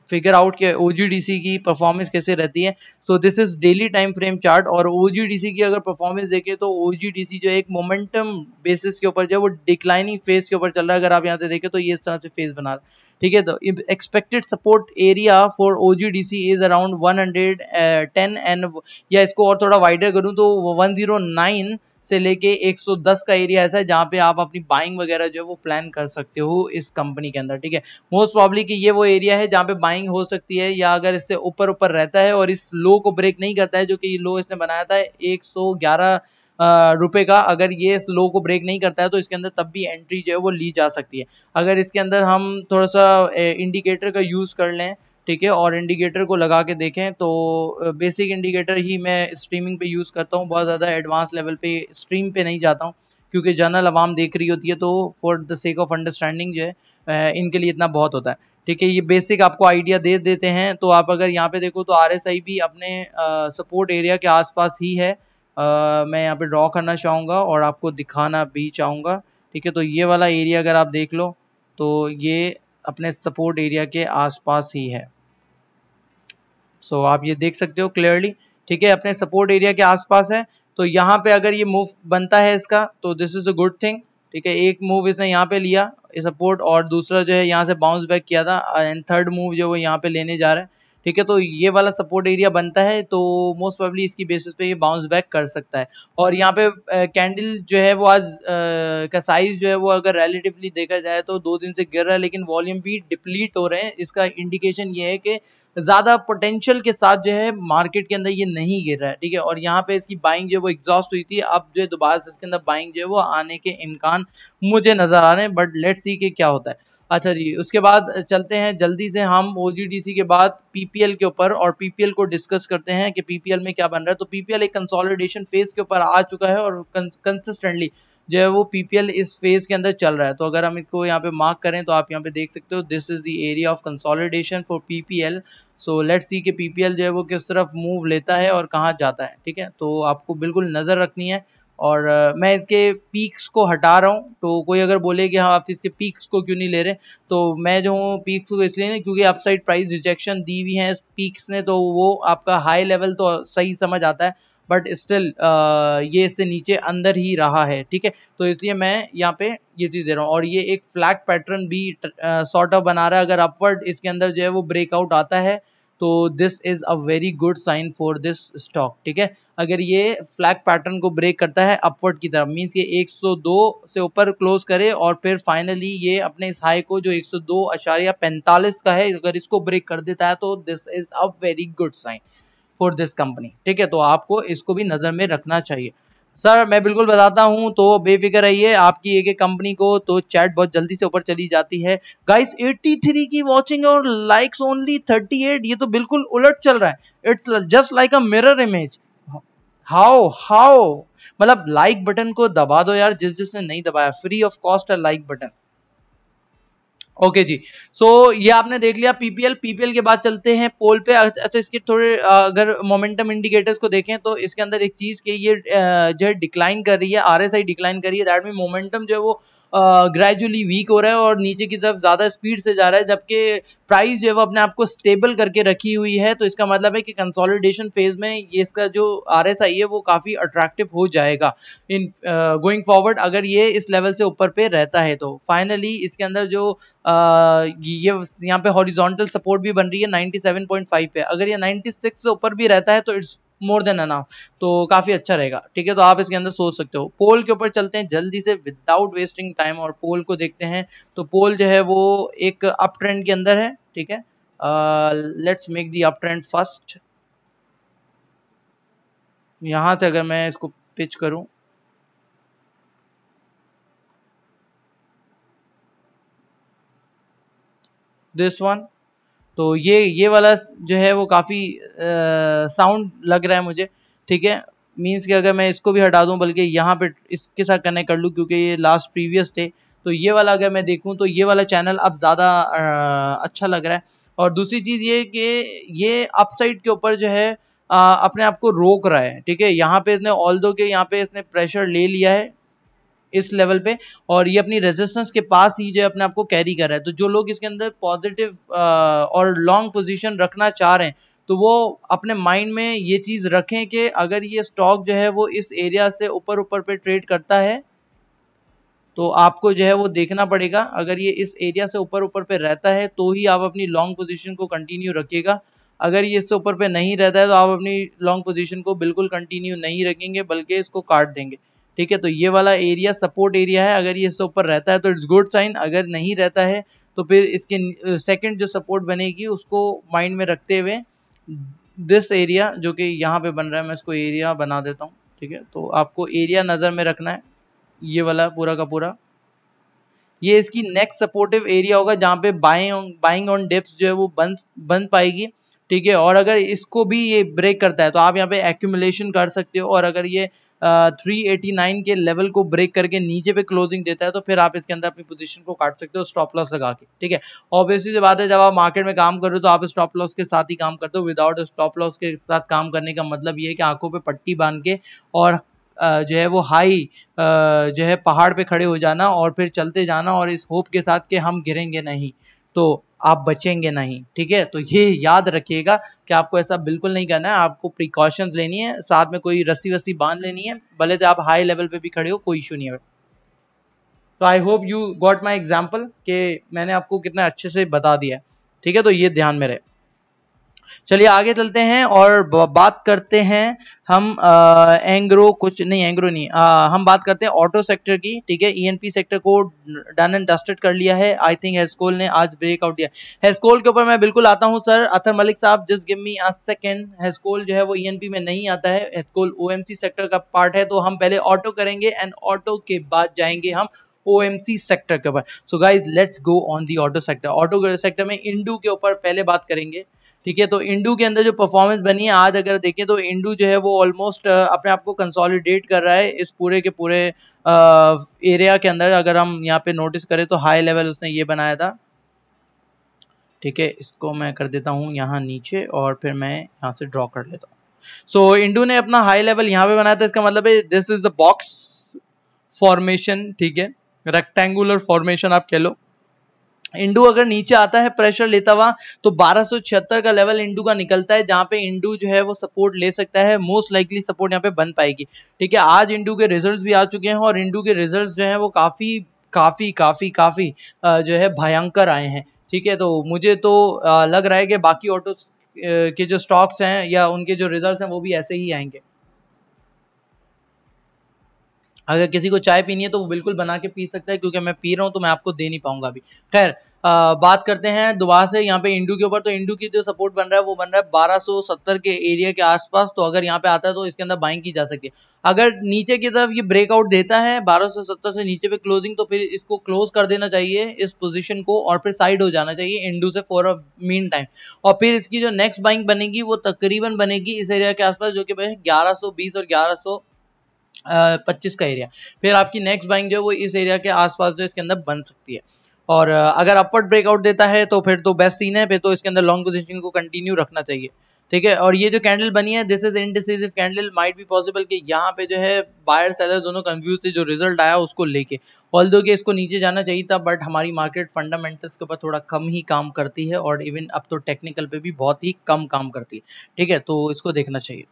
figure out के ओजीडीसी की परफॉर्मेंस कैसे रहती है। So this is daily time frame chart और ओजीडीसी की अगर परफॉर्मेंस देखें तो ओजीडीसी जो एक मोमेंटम बेसिस के ऊपर जो है वो डिक्लाइनिंग फेज के ऊपर चल रहा है। अगर आप यहाँ से देखें तो ये इस तरह से फेज बना रहा है। ठीक है, तो expected support area for OGDC is around 110 and, या इसको और थोड़ा वाइडर करूं तो 109 से लेके 110 का एरिया ऐसा है जहां पे आप अपनी बाइंग वगैरह जो है वो प्लान कर सकते हो इस कंपनी के अंदर। ठीक है, मोस्ट प्रॉब्ली कि ये वो एरिया है जहां पे बाइंग हो सकती है, या अगर इससे ऊपर ऊपर रहता है और इस लो को ब्रेक नहीं करता है, जो कि लो इसने बनाया था 111 रुपए का, अगर ये इस लो को ब्रेक नहीं करता है तो इसके अंदर तब भी एंट्री जो है वो ली जा सकती है। अगर इसके अंदर हम थोड़ा सा इंडिकेटर का यूज कर लें, ठीक है, और इंडिकेटर को लगा के देखें तो बेसिक इंडिकेटर ही मैं स्ट्रीमिंग पे यूज़ करता हूँ, बहुत ज़्यादा एडवांस लेवल पे स्ट्रीम पे नहीं जाता हूँ क्योंकि जनरल आवाम देख रही होती है, तो for the sake of understanding जो है इनके लिए इतना बहुत होता है। ठीक है, ये बेसिक आपको आइडिया दे देते हैं। तो आप अगर यहाँ पे देखो तो आरएसआई भी अपने सपोर्ट एरिया के आसपास ही है। मैं यहाँ पे ड्रॉ करना चाहूँगा और आपको दिखाना भी चाहूँगा। ठीक है, तो ये वाला एरिया अगर आप देख लो तो ये अपने सपोर्ट एरिया के आसपास ही है। सो आप ये देख सकते हो क्लियरली। ठीक है, अपने सपोर्ट एरिया के आसपास है, तो यहाँ पे अगर ये मूव बनता है इसका तो this is a good thing. ठीक है, एक मूव इसने यहाँ पे लिया सपोर्ट और दूसरा जो है यहाँ से बाउंस बैक किया था एंड थर्ड मूव जो वो यहाँ पे लेने जा रहा है। ठीक है, तो ये वाला सपोर्ट एरिया बनता है तो मोस्ट प्रोबेबली इसकी बेसिस पे ये बाउंस बैक कर सकता है। और यहाँ पे कैंडल जो है वो आज का साइज जो है वो अगर रिलेटिवली देखा जाए तो 2 दिन से गिर रहा है, लेकिन वॉल्यूम भी डिप्लीट हो रहे हैं। इसका इंडिकेशन ये है कि ज्यादा पोटेंशियल के साथ जो है मार्केट के अंदर ये नहीं गिर रहा है। ठीक है, और यहाँ पे इसकी बाइंग जो है वो एग्जॉस्ट हुई थी, अब जो है दोबारा से इसके अंदर बाइंग जो है वो आने के इम्कान मुझे नजर आ रहे हैं, बट लेट्स सी कि क्या होता है। अच्छा जी, उसके बाद चलते हैं जल्दी से हम ओजीडीसी के बाद पीपीएल के ऊपर और पीपीएल को डिस्कस करते हैं कि पीपीएल में क्या बन रहा है। तो पीपीएल एक कंसोलिडेशन फेज के ऊपर आ चुका है और कंसिस्टेंटली जो है वो पीपीएल इस फेज के अंदर चल रहा है। तो अगर हम इसको यहाँ पे मार्क करें तो आप यहाँ पे देख सकते हो this is the area of consolidation for PPL. So let's see कि पीपीएल जो है वो किस तरफ मूव लेता है और कहाँ जाता है। ठीक है, तो आपको बिल्कुल नजर रखनी है और मैं इसके पीक्स को हटा रहा हूँ। तो कोई अगर बोले कि हाँ आप इसके पीक्स को क्यों नहीं ले रहे, तो मैं जो हूँ पीक्स को इसलिए नहीं, क्योंकि अपसाइड प्राइस रिजेक्शन दी हुई है पीक्स ने, तो वो आपका हाई लेवल तो सही समझ आता है, बट स्टिल ये इससे नीचे अंदर ही रहा है, ठीक है। तो इसलिए मैं यहाँ पे ये चीज दे रहा हूँ। और ये एक फ्लैग पैटर्न भी सॉर्ट ऑफ बना रहा है। अगर अपवर्ड इसके अंदर जो है वो ब्रेकआउट आता है तो this is a very good sign for this stock, ठीक है। अगर ये फ्लैग पैटर्न को ब्रेक करता है अपवर्ड की तरफ, मींस ये 102 से ऊपर क्लोज करे और फिर फाइनली ये अपने इस हाई को जो 102.45 का है, अगर इसको ब्रेक कर देता है तो this is a very good sign for this company, ठीक है। तो आपको इसको भी नजर में रखना चाहिए। सर मैं बिल्कुल बताता हूं, तो बेफिक्र रहिए आपकी एक एक कंपनी को तो चैट बहुत जल्दी से ऊपर चली जाती है। गाइस 83 की वॉचिंग और लाइक्स ओनली 38, ये तो बिल्कुल उलट चल रहा है। It's just like a mirror image. How मतलब लाइक बटन को दबा दो यार, जिसने नहीं दबाया, फ्री ऑफ कॉस्ट है लाइक बटन। ओके जी, सो ये आपने देख लिया पीपीएल के बाद चलते हैं पोल पे। अच्छा इसके थोड़े अगर मोमेंटम इंडिकेटर्स को देखें तो इसके अंदर एक चीज कि ये जो है डिक्लाइन कर रही है, आरएसआई डिक्लाइन कर रही है, दैट मीन मोमेंटम जो है वो ग्रेजुअली वीक हो रहा है और नीचे की तरफ ज्यादा स्पीड से जा रहा है, जबकि प्राइस जो है वो अपने आप को स्टेबल करके रखी हुई है। तो इसका मतलब है कि कंसोलिडेशन फेज में ये इसका जो आरएसआई है वो काफी अट्रैक्टिव हो जाएगा इन गोइंग फॉरवर्ड, अगर ये इस लेवल से ऊपर पे रहता है। तो फाइनली इसके अंदर जो ये यहाँ पे हॉरिजॉन्टल सपोर्ट भी बन रही है 97.5 पे, अगर ये 96 से ऊपर भी रहता है तो इट्स मोर देन एनफ, तो काफी अच्छा रहेगा, ठीक है। तो आप इसके अंदर सोच सकते हो। पोल के ऊपर चलते हैं जल्दी से विदाउट वेस्टिंग टाइम और पोल को देखते हैं। तो पोल जो है वो एक अप ट्रेंड के अंदर है, ठीक है। Let's make the up trend first. यहां से अगर मैं इसको पिच करूं, दिस वन, तो ये वाला जो है वो काफी साउंड लग रहा है मुझे, ठीक है। मींस कि अगर मैं इसको भी हटा दूं, बल्कि यहाँ पे इसके साथ कनेक्ट कर लूं क्योंकि ये लास्ट प्रीवियस थे, तो ये वाला अगर मैं देखूं तो ये वाला चैनल अब ज्यादा अच्छा लग रहा है। और दूसरी चीज ये कि ये अपसाइड के ऊपर जो है अपने आप को रोक रहा है, ठीक है। यहाँ पे इसने ऑल्दो के यहाँ पे इसने प्रेशर ले लिया है इस लेवल पे, और ये अपनी रेजिस्टेंस के पास ही जो अपने आप को कैरी कर रहा है। तो जो लोग इसके अंदर पॉजिटिव और लॉन्ग पोजीशन रखना चाह रहे हैं तो वो अपने माइंड में ये चीज रखें कि अगर ये स्टॉक जो है वो इस एरिया से ऊपर पे ट्रेड करता है तो आपको जो है वो देखना पड़ेगा। अगर ये इस एरिया से ऊपर पे रहता है तो ही आप अपनी लॉन्ग पोजीशन को कंटिन्यू रखिएगा। अगर ये इससे ऊपर पे नहीं रहता है तो आप अपनी लॉन्ग पोजीशन को बिल्कुल कंटिन्यू नहीं रखेंगे, बल्कि इसको काट देंगे, ठीक है। तो ये वाला एरिया सपोर्ट एरिया है, अगर ये इससे ऊपर रहता है तो इट्स गुड साइन, अगर नहीं रहता है तो फिर इसके सेकंड जो सपोर्ट बनेगी उसको माइंड में रखते हुए दिस एरिया जो कि यहाँ पे बन रहा है, मैं इसको एरिया बना देता हूँ, ठीक है। तो आपको एरिया नजर में रखना है, ये वाला पूरा का पूरा, ये इसकी नेक्स्ट सपोर्टिव एरिया होगा जहाँ पे बाइंग ऑन डिप्स जो है वो बन पाएगी, ठीक है। और अगर इसको भी ये ब्रेक करता है तो आप यहाँ पे एक्यूमुलेशन कर सकते हो, और अगर ये 389 के लेवल को ब्रेक करके नीचे पे क्लोजिंग देता है तो फिर आप इसके अंदर अपनी पोजीशन को काट सकते हो स्टॉप लॉस लगा के, ठीक है। ऑब्वियसली सी बात है, जब आप मार्केट में काम कर रहे हो तो आप स्टॉप लॉस के साथ ही काम करते हो। विदाउट स्टॉप लॉस के साथ काम करने का मतलब ये है कि आंखों पे पट्टी बांध के और जो है वो हाई जो है पहाड़ पे खड़े हो जाना और फिर चलते जाना, और इस होप के साथ कि हम गिरेंगे नहीं तो आप बचेंगे नहीं, ठीक है। तो ये याद रखिएगा कि आपको ऐसा बिल्कुल नहीं करना है, आपको प्रिकॉशंस लेनी है, साथ में कोई रस्सी वस्सी बांध लेनी है, भले से आप हाई लेवल पे भी खड़े हो, कोई इशू नहीं है। तो I hope you got my example कि मैंने आपको कितना अच्छे से बता दिया है, ठीक है। तो ये ध्यान में रहे। चलिए आगे चलते हैं और बात करते हैं हम एंग्रो नहीं, हम बात करते हैं ऑटो सेक्टर की, ठीक है। ईएनपी सेक्टर को डन एंड डस्टेड कर लिया है। आई थिंक हेस्कोल ने आज ब्रेकआउट दिया। हेस्कोल के ऊपर मैं बिल्कुल आता हूं सर, अतर मलिक साहब, just give me a second. Hascol जो है वो ईएनपी में नहीं आता है, हेस्कोल ओएमसी सेक्टर का पार्ट है। तो हम पहले ऑटो करेंगे एंड ऑटो के बाद जाएंगे हम ओएमसी सेक्टर के ऊपर। So guys let's go on the auto sector. Auto sector में इंडू के ऊपर पहले बात करेंगे, ठीक है। तो इंडू के अंदर जो परफॉर्मेंस बनी है आज अगर देखें तो इंडू जो है वो ऑलमोस्ट अपने आप को कंसोलिडेट कर रहा है इस पूरे के पूरे एरिया के अंदर। अगर हम यहाँ पे नोटिस करें तो हाई लेवल उसने ये बनाया था, ठीक है। इसको मैं कर देता हूँ यहाँ नीचे और फिर मैं यहाँ से ड्रॉ कर लेता हूँ। सो इंडू ने अपना हाई लेवल यहाँ पे बनाया था, इसका मतलब है this is the box formation, ठीक है, रेक्टेंगुलर फॉर्मेशन आप कह लो। इंडू अगर नीचे आता है प्रेशर लेता हुआ तो 1276 का लेवल इंडू का निकलता है, जहां पे इंडू जो है वो सपोर्ट ले सकता है, मोस्ट लाइकली सपोर्ट यहाँ पे बन पाएगी, ठीक है। आज इंडू के रिजल्ट्स भी आ चुके हैं और इंडू के रिजल्ट्स जो है वो काफी काफी काफी काफी जो है भयंकर आए हैं, ठीक है। तो मुझे तो लग रहा है कि बाकी ऑटो के जो स्टॉक्स हैं या उनके जो रिजल्ट्स हैं वो भी ऐसे ही आएंगे। अगर किसी को चाय पीनी है तो वो बिल्कुल बना के पी सकता है, क्योंकि मैं पी रहा हूँ तो मैं आपको दे नहीं पाऊंगा अभी। खैर बात करते हैं दोबारा से यहाँ पे इंडू के ऊपर। तो इंडू की जो सपोर्ट बन रहा है वो बन रहा है 1270 के एरिया के आसपास। तो अगर यहाँ पे आता है तो इसके अंदर बाइंग की जा सकती है। अगर नीचे की तरफ ये ब्रेकआउट देता है 1270 से नीचे पे क्लोजिंग, तो फिर इसको क्लोज कर देना चाहिए इस पोजीशन को, और फिर साइड हो जाना चाहिए इंडू से फॉर अ मीन टाइम। और फिर इसकी जो नेक्स्ट बाइंग बनेगी वो तकरीबन बनेगी इस एरिया के आसपास, जो कि 1120 और 1125 का एरिया। फिर आपकी नेक्स्ट बाइंग जो है वो इस एरिया के आसपास जो इसके अंदर बन सकती है। और अगर अपवर्ड ब्रेकआउट देता है तो फिर तो बेस्ट सीन है, फिर तो इसके अंदर लॉन्ग पोजीशन को कंटिन्यू रखना चाहिए, ठीक है। और ये जो कैंडल बनी है this is indecisive candle, might be possible कि यहाँ पे जो है बायर सेलर दोनों कंफ्यूज थे जो रिजल्ट आया उसको लेके, ऑल्दो कि इसको नीचे जाना चाहिए था, बट हमारी मार्केट फंडामेंटल्स के ऊपर थोड़ा कम ही काम करती है और इवन अब तो टेक्निकल पे भी बहुत ही कम काम करती है, ठीक है। तो इसको देखना चाहिए।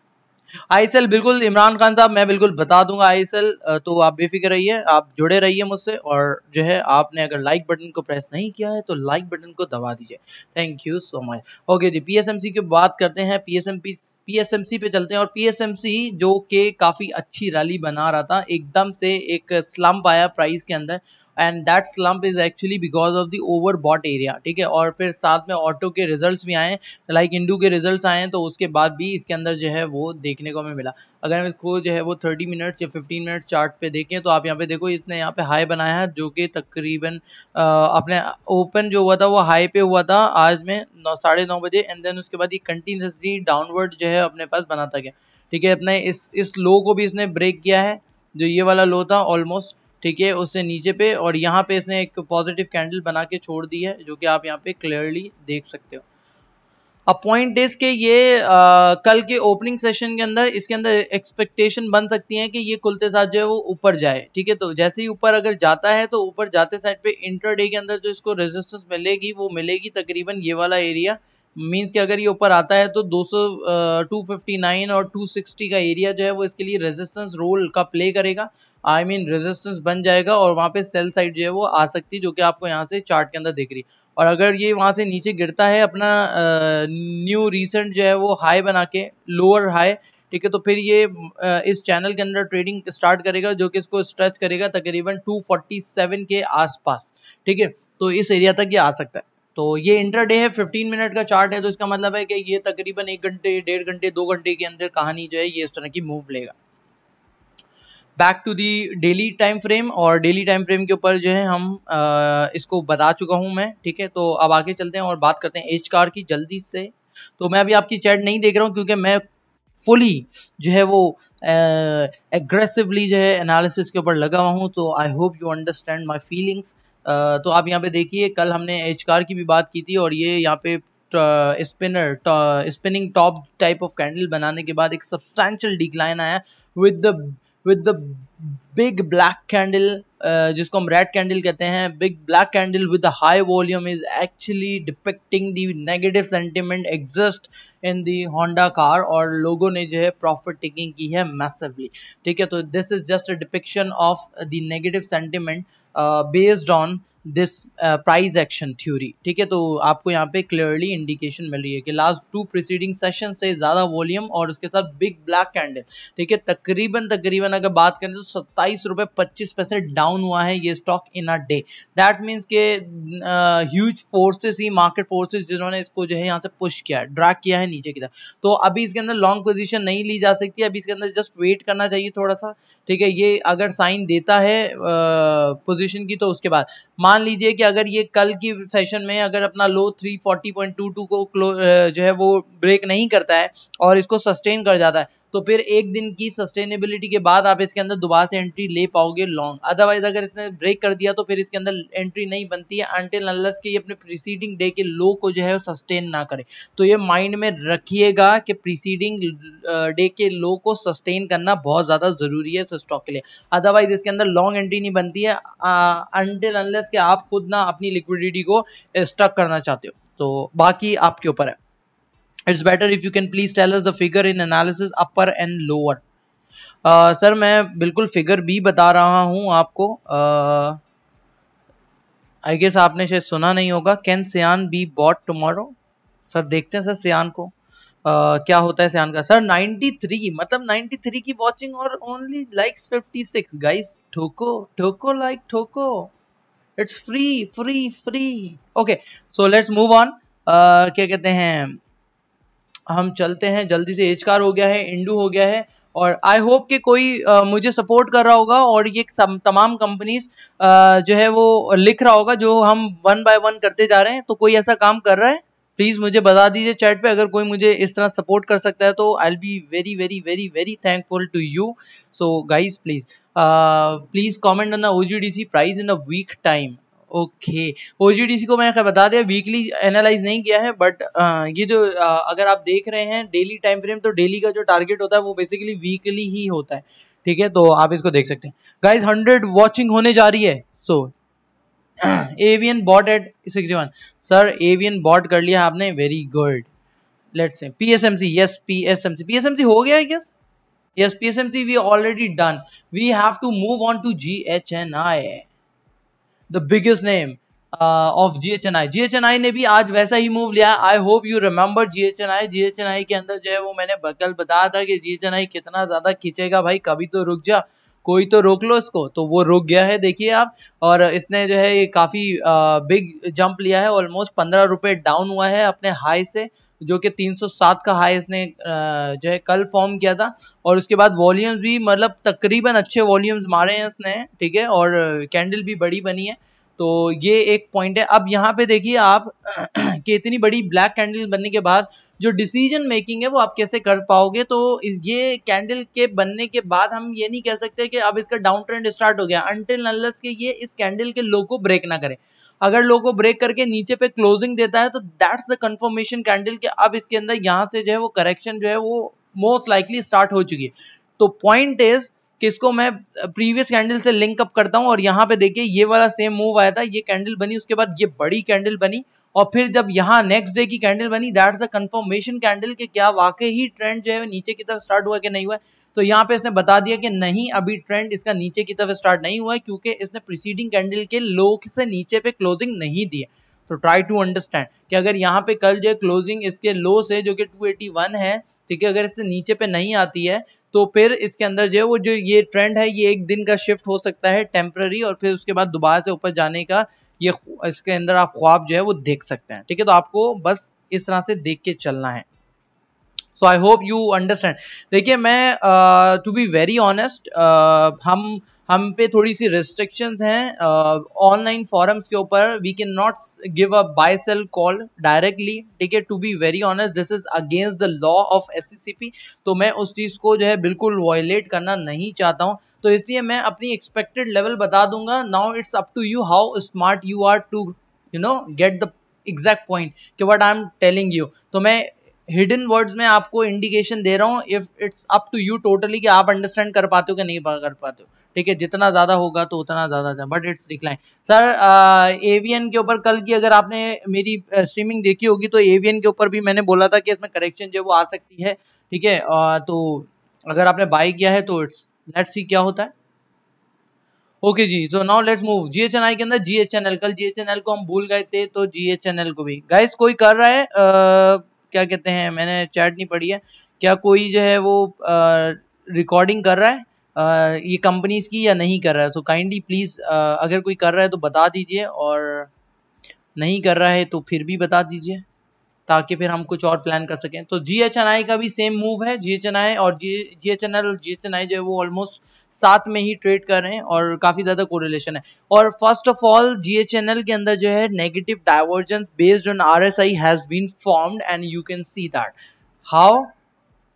आईएसएल बिल्कुल इमरान खान साहब मैं बिल्कुल बता दूंगा आईएसएल, तो आप बेफिक्र रहिए, आप जुड़े रहिए मुझसे। और जो है आपने अगर लाइक बटन को प्रेस नहीं किया है तो लाइक बटन को दबा दीजिए। Thank you so much. Okay ji, PSMC की बात करते हैं। पीएसएमसी पे चलते हैं। और पीएसएमसी जो कि काफी अच्छी रैली बना रहा था, एकदम से एक स्लम्प आया प्राइस के अंदर, and that slump is actually because of the overbought area, ठीक है। और फिर साथ में ऑटो के रिजल्ट्स भी आए, लाइक इंडू के रिजल्ट्स आए हैं, तो उसके बाद भी इसके अंदर जो है वो देखने को हमें मिला। अगर हम इसको जो है वो 30 मिनट्स या 15 मिनट चार्ट पे देखें तो आप यहाँ पे देखो इसने यहाँ पे हाई बनाया है, जो कि तकरीबन अपने ओपन जो हुआ था वो हाई पे हुआ था आज में 9:30 बजे, एंड देन उसके बाद ये कंटिन्यूसली डाउनवर्ड जो है अपने पास बनाता गया, ठीक है। अपने इस लो को भी इसने ब्रेक किया है, जो ये वाला लो था ऑलमोस्ट, ठीक है, उससे नीचे पे, और यहाँ पे इसने एक पॉजिटिव कैंडल बना के छोड़ दी है, जो कि आप यहाँ पे क्लियरली देख सकते हो। अब पॉइंट इज के ये कल के ओपनिंग सेशन के अंदर इसके अंदर एक्सपेक्टेशन बन सकती है कि ये खुलते साथ जो है वो ऊपर जाए, ठीक है। तो जैसे ही ऊपर अगर जाता है तो ऊपर जाते साइड पे इंटरडे के अंदर जो इसको रेजिस्टेंस मिलेगी वो मिलेगी तकरीबन ये वाला एरिया, मींस कि अगर ये ऊपर आता है तो 259 और 260 का एरिया जो है वो इसके लिए रेजिस्टेंस रोल का प्ले करेगा, आई मीन रेजिस्टेंस बन जाएगा, और वहां पे सेल साइड जो है वो आ सकती है, जो कि आपको यहाँ से चार्ट के अंदर दिख रही है। और अगर ये वहां से नीचे गिरता है अपना न्यू रिसेंट जो है वो हाई बना के, लोअर हाई, ठीक है, तो फिर ये इस चैनल के अंदर ट्रेडिंग स्टार्ट करेगा, जो कि इसको स्ट्रेच करेगा तकरीबन 247 के आसपास, ठीक है। तो इस एरिया तक ये आ सकता है। तो ये इंट्राडे है, 15 मिनट का चार्ट है, तो इसका मतलब है कि ये तकरीबन 1 घंटे 1.5 घंटे 2 घंटे के अंदर कहानी जो है ये इस तरह की मूव लेगा। Back to the daily time frame, और डेली टाइम फ्रेम के ऊपर जो है हम इसको बता चुका हूं मैं, ठीक है। तो अब आगे चलते हैं और बात करते हैं एच कार की जल्दी से। तो मैं अभी आपकी चैट नहीं देख रहा हूं क्योंकि मैं फुली जो है वो एग्रेसिवली जो है एनालिसिस के ऊपर लगा हुआ हूं, तो I hope you understand my feelings. तो आप यहाँ पे देखिए, कल हमने एच कार की भी बात की थी, और ये यहाँ पे spinning top type of candle बनाने के बाद एक सब्सटैंशियल डिक्लाइन आया with the big black candle, जिसको हम रेड कैंडल कहते हैं, big black candle with the high volume is actually depicting the negative sentiment exist in the Honda car, और लोगों ने जो है प्रॉफिट टेकिंग की है मैसिवली, ठीक है। तो this is just a depiction of the negative sentiment based on this price action theory, ठीक है। तो आपको यहाँ पे क्लियरली इंडिकेशन मिल रही है कि लास्ट 2 प्रीसीडिंग सेशन से ज्यादा वॉल्यूम और उसके साथ बिग ब्लैक कैंडल, ठीक है। तकरीबन अगर बात करें तो 27 रुपए 25 पैसे डाउन हुआ है ये stock in a day. That means के ह्यूज फोर्सेस ही मार्केट फोर्सेस जिन्होंने इसको जो है यहाँ से पुश किया है, ड्रैग किया है नीचे की तरफ। तो अभी इसके अंदर लॉन्ग पोजीशन नहीं ली जा सकती, अभी इसके अंदर जस्ट वेट करना चाहिए थोड़ा सा, ठीक है। ये अगर साइन देता है पोजीशन की, तो उसके बाद मान लीजिए कि अगर ये कल की सेशन में अगर अपना लो 340.22 को जो है वो ब्रेक नहीं करता है और इसको सस्टेन कर जाता है, तो फिर एक दिन की सस्टेनेबिलिटी के बाद आप इसके अंदर दोबारा से एंट्री ले पाओगे लॉन्ग। अदरवाइज अगर इसने ब्रेक कर दिया तो फिर इसके अंदर एंट्री नहीं बनती है अनटिल अनलेस कि ये अपने प्रीसीडिंग डे के लो को जो है सस्टेन ना करे। तो ये माइंड में रखिएगा कि प्रीसीडिंग डे के लो को सस्टेन करना बहुत ज्यादा जरूरी है स्टॉक के लिए। अदरवाइज इसके अंदर लॉन्ग एंट्री नहीं बनती है अनटिल अनलेस कि आप खुद ना अपनी लिक्विडिटी को स्टक करना चाहते हो। तो बाकी आपके ऊपर है। It's better if you can please tell us the figure in analysis upper and lower. Sir मैं बिल्कुल फिगर भी बता रहा हूं आपको। आई गेस आपने शायद सुना नहीं होगा। कैन सियान बी बॉट टुमारो? सर देखते हैं सर सियान को क्या होता है सियान का। सर 93 मतलब 93 की वॉचिंग और ओनली लाइक्स 56 गाइस। ठोको ठोको लाइक ठोको। It's free free free. Okay so let's move on. क्या कहते हैं, हम चलते हैं जल्दी से। एचकार हो गया है, इंडू हो गया है, और आई होप कि कोई मुझे सपोर्ट कर रहा होगा और ये तमाम कंपनीज जो है वो लिख रहा होगा जो हम वन बाय वन करते जा रहे हैं। तो कोई ऐसा काम कर रहा है प्लीज मुझे बता दीजिए चैट पे। अगर कोई मुझे इस तरह सपोर्ट कर सकता है तो I will be very very very very thankful to you. So guys please comment on the OGDC price in a week time. Okay OGDC को मैंने बता दिया, वीकली एनालाइज नहीं किया है, बट ये जो अगर आप देख रहे हैं डेली टाइम फ्रेम, तो डेली का जो टारगेट होता है वो बेसिकली वीकली ही होता है। ठीक है, तो आप इसको देख सकते हैं। गाइज 100 वॉचिंग होने जा रही है। So Avian bought at 61। Sir Avian bought कर लिया आपने, very good. Let's say PSMC. Yes PSMC, PSMC हो गया है क्या? Yes PSMC we already done. We have to move on to GHNI, the biggest name of GHNI. GHNI ने भी आज वैसा ही मूव लिया। I hope you remember GHNI. GHNI के अंदर जो है वो मैंने कल बताया था कि जीएचएनआई कितना ज्यादा खींचेगा भाई, कभी तो रुक जा, कोई तो रोक लो इसको। तो वो रुक गया है देखिए आप, और इसने जो है ये काफी बिग जंप लिया है। ऑलमोस्ट 15 रुपए डाउन हुआ है अपने हाई से, जो कि 307 का हाई इसने जो है कल फॉर्म किया था। और उसके बाद वॉल्यूम्स भी मतलब तकरीबन अच्छे वॉल्यूम्स मारे हैं इसने, ठीक है, और कैंडल भी बड़ी बनी है। तो ये एक पॉइंट है। अब यहाँ पे देखिए आप कि इतनी बड़ी ब्लैक कैंडल बनने के बाद जो डिसीजन मेकिंग है वो आप कैसे कर पाओगे। तो ये कैंडल के बनने के बाद हम ये नहीं कह सकते कि अब इसका डाउन ट्रेंड स्टार्ट हो गया अनटिल अनलेस कि ये इस कैंडल के लो को ब्रेक ना करे। अगर लो को ब्रेक करके नीचे पे क्लोजिंग देता है तो दैट्स द कंफर्मेशन कैंडल के अब इसके अंदर यहाँ से जो है वो करेक्शन जो है वो मोस्ट लाइकली स्टार्ट हो चुकी है। तो पॉइंट इज कि इसको मैं प्रीवियस कैंडल से लिंक अप करता हूं, और यहाँ पे देखिए ये वाला सेम मूव आया था, ये कैंडल बनी, उसके बाद ये बड़ी कैंडल बनी, और फिर जब यहाँ नेक्स्ट डे की कैंडल बनी, दैट्स द कंफर्मेशन कैंडल कि क्या वाकई ही ट्रेंड जो है नीचे की तरफ स्टार्ट हुआ कि नहीं हुआ। तो यहाँ पे इसने बता दिया कि नहीं, अभी ट्रेंड इसका नीचे की तरफ स्टार्ट नहीं हुआ है, क्योंकि इसने प्रीसीडिंग कैंडल के लो से नीचे पे क्लोजिंग नहीं दी है। तो ट्राई टू अंडरस्टैंड कि अगर यहाँ पे कल जो है क्लोजिंग इसके लो से जो कि 281 है, ठीक है, अगर इससे नीचे पे नहीं आती है तो फिर इसके अंदर जो है वो जो ये ट्रेंड है ये एक दिन का शिफ्ट हो सकता है टेम्पररी, और फिर उसके बाद दोबारा से ऊपर जाने का ये इसके अंदर आप ख्वाब जो है वो देख सकते हैं। ठीक है, तो आपको बस इस तरह से देख के चलना है। So I hope you understand. देखिए मैं टू बी वेरी ऑनेस्ट, हम पे थोड़ी सी रिस्ट्रिक्शंस हैं ऑनलाइन फॉरम्स के ऊपर। We can not give a buy sell call directly, ठीक है, to be very honest this is against the law of SCCP. तो मैं उस चीज को जो है बिल्कुल वायलेट करना नहीं चाहता हूं, तो इसलिए मैं अपनी एक्सपेक्टेड लेवल बता दूंगा। Now it's up to you how smart you are to get the exact point कि what I am telling you. तो मैं हिडन वर्ड्स में आपको इंडिकेशन दे रहा हूँ, if it's up to you totally कि आप अंडरस्टैंड कर पाते हो कि नहीं कर पाते हो। ठीक है, जितना ज्यादा होगा तो उतना ज्यादा, but it's decline. Sir avian के ऊपर कल की अगर आपने मेरी स्ट्रीमिंग देखी होगी तो एवियन के ऊपर भी मैंने बोला था कि इसमें करेक्शन जो है वो आ सकती है। ठीक है, तो अगर आपने बाय किया है तो इट्स लेट्स सी क्या होता है। Okay ji, so now let's move GHNI के अंदर जीएचएनएल। कल जीएचएनएल को हम भूल गए थे, तो जीएचएनएल को भी गाइस कोई कर रहा है क्या कहते हैं, मैंने चैट नहीं पढ़ी है, क्या कोई जो है वो रिकॉर्डिंग कर रहा है ये कंपनीज की या नहीं कर रहा है? सो काइंडली प्लीज अगर कोई कर रहा है तो बता दीजिए, और नहीं कर रहा है तो फिर भी बता दीजिए ताकि फिर हम कुछ और प्लान कर सकें। तो जीएचएनआई का भी सेम मूव है। जीएचएनआई और जीएचएनएल और जीएचएनआई जो है वो ऑलमोस्ट साथ में ही ट्रेड कर रहे हैं और काफी ज्यादा कोरिलेशन है। और फर्स्ट ऑफ ऑल जीएचएनएल के अंदर जो है negative divergence based on RSI has been formed and you can see that how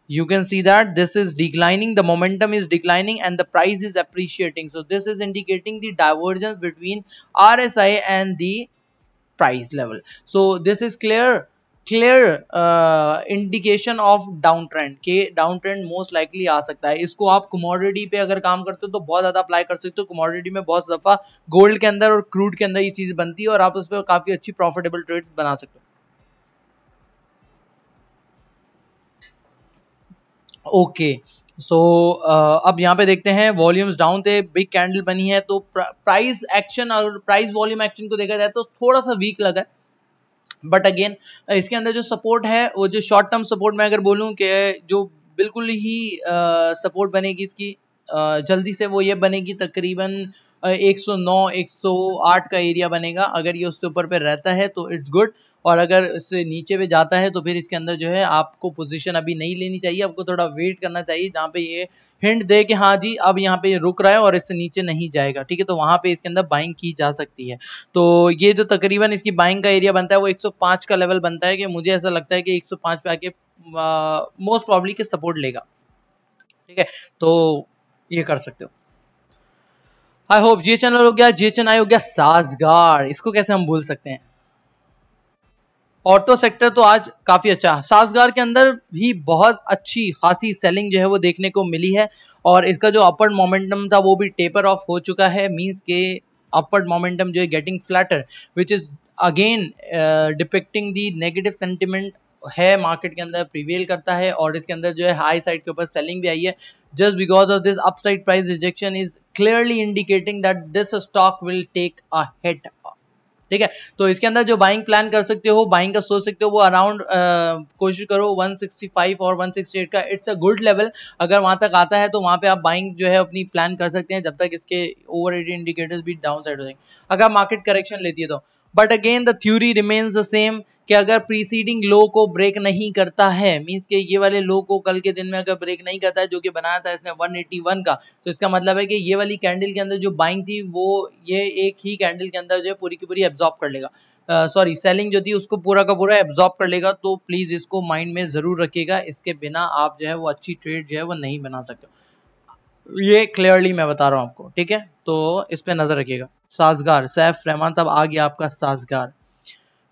you can see that this is declining, the momentum is declining and the price is appreciating. So this is indicating the divergence between RSI and the price level. So this is clear indication of down trend के down trend most likely आ सकता है. इसको आप commodity पे अगर काम करते हो तो बहुत ज्यादा अप्लाई कर सकते हो. कमोडिटी में बहुत दफा गोल्ड के अंदर और क्रूड के अंदर ये चीज बनती है और आप उस पर काफी अच्छी प्रॉफिटेबल ट्रेड्स बना सकते हो. ओके सो अब यहाँ पे देखते हैं वॉल्यूम्स डाउन थे, बिग कैंडल बनी है, तो प्राइस एक्शन और प्राइस वॉल्यूम एक्शन को देखा जाए तो थोड़ा सा वीक लगा है. बट अगेन इसके अंदर जो सपोर्ट है वो जो शॉर्ट टर्म सपोर्ट में अगर बोलूं कि जो बिल्कुल ही सपोर्ट बनेगी इसकी जल्दी से वो ये बनेगी तकरीबन 109 108 का एरिया बनेगा. अगर ये उसके ऊपर पे रहता है तो इट्स गुड, और अगर इससे नीचे पे जाता है तो फिर इसके अंदर जो है आपको पोजीशन अभी नहीं लेनी चाहिए, आपको थोड़ा वेट करना चाहिए जहाँ पे ये हिंट दे कि हाँ जी अब यहाँ पे ये रुक रहा है और इससे नीचे नहीं जाएगा. ठीक है, तो वहां पे इसके अंदर बाइंग की जा सकती है. तो ये जो तकरीबन इसकी बाइंग का एरिया बनता है वो 105 का लेवल बनता है कि मुझे ऐसा लगता है कि 105 पे आके मोस्ट प्रॉब्ली के सपोर्ट लेगा. ठीक है, तो ये कर सकते हो. आई होप जी चैनल हो गया, जी चैनल हो गया. साजगार, इसको कैसे हम भूल सकते हैं. ऑटो सेक्टर तो आज काफी अच्छा है. साजगार के अंदर भी बहुत अच्छी खासी सेलिंग जो है वो देखने को मिली है और इसका जो अपवर्ड मोमेंटम था वो भी टेपर ऑफ हो चुका है. मींस के अपवर्ड मोमेंटम जो है getting flatter which is again depicting the negative sentiment है मार्केट के अंदर प्रिवेल करता है और इसके अंदर जो है हाई साइड के ऊपर सेलिंग भी आई है. Just because of this upside price rejection is clearly indicating that this stock will take a hit. ठीक है, तो इसके अंदर जो बाइंग प्लान कर सकते हो, बाइंग का सोच सकते हो वो अराउंड कोशिश करो 165 और 168 का. It's a good level. अगर वहां तक आता है तो वहां पे आप बाइंग जो है अपनी प्लान कर सकते हैं जब तक इसके ओवर इंडिकेटर्स भी डाउन साइड हो जाएंगे अगर मार्केट करेक्शन लेती है तो. But again the theory remains the same कि अगर प्रीसीडिंग लो को ब्रेक नहीं करता है, मींस के ये वाले लो को कल के दिन में अगर ब्रेक नहीं करता है जो कि बनाया था इसने 181 का, तो इसका मतलब है कि ये वाली कैंडल के अंदर जो बाइंग थी वो ये एक ही कैंडल के अंदर जो है पूरी की पूरी एब्जॉर्ब कर लेगा. सॉरी सेलिंग जो थी उसको पूरा का पूरा एब्जॉर्ब कर लेगा. तो प्लीज इसको माइंड में जरूर रखिएगा, इसके बिना आप जो है वो अच्छी ट्रेड जो है वो नहीं बना सकते. ये क्लियरली मैं बता रहा हूँ आपको. ठीक है, तो इस पे नजर रखिएगा. साजगार, सैफ रहमान साहब आ गया आपका साजगार.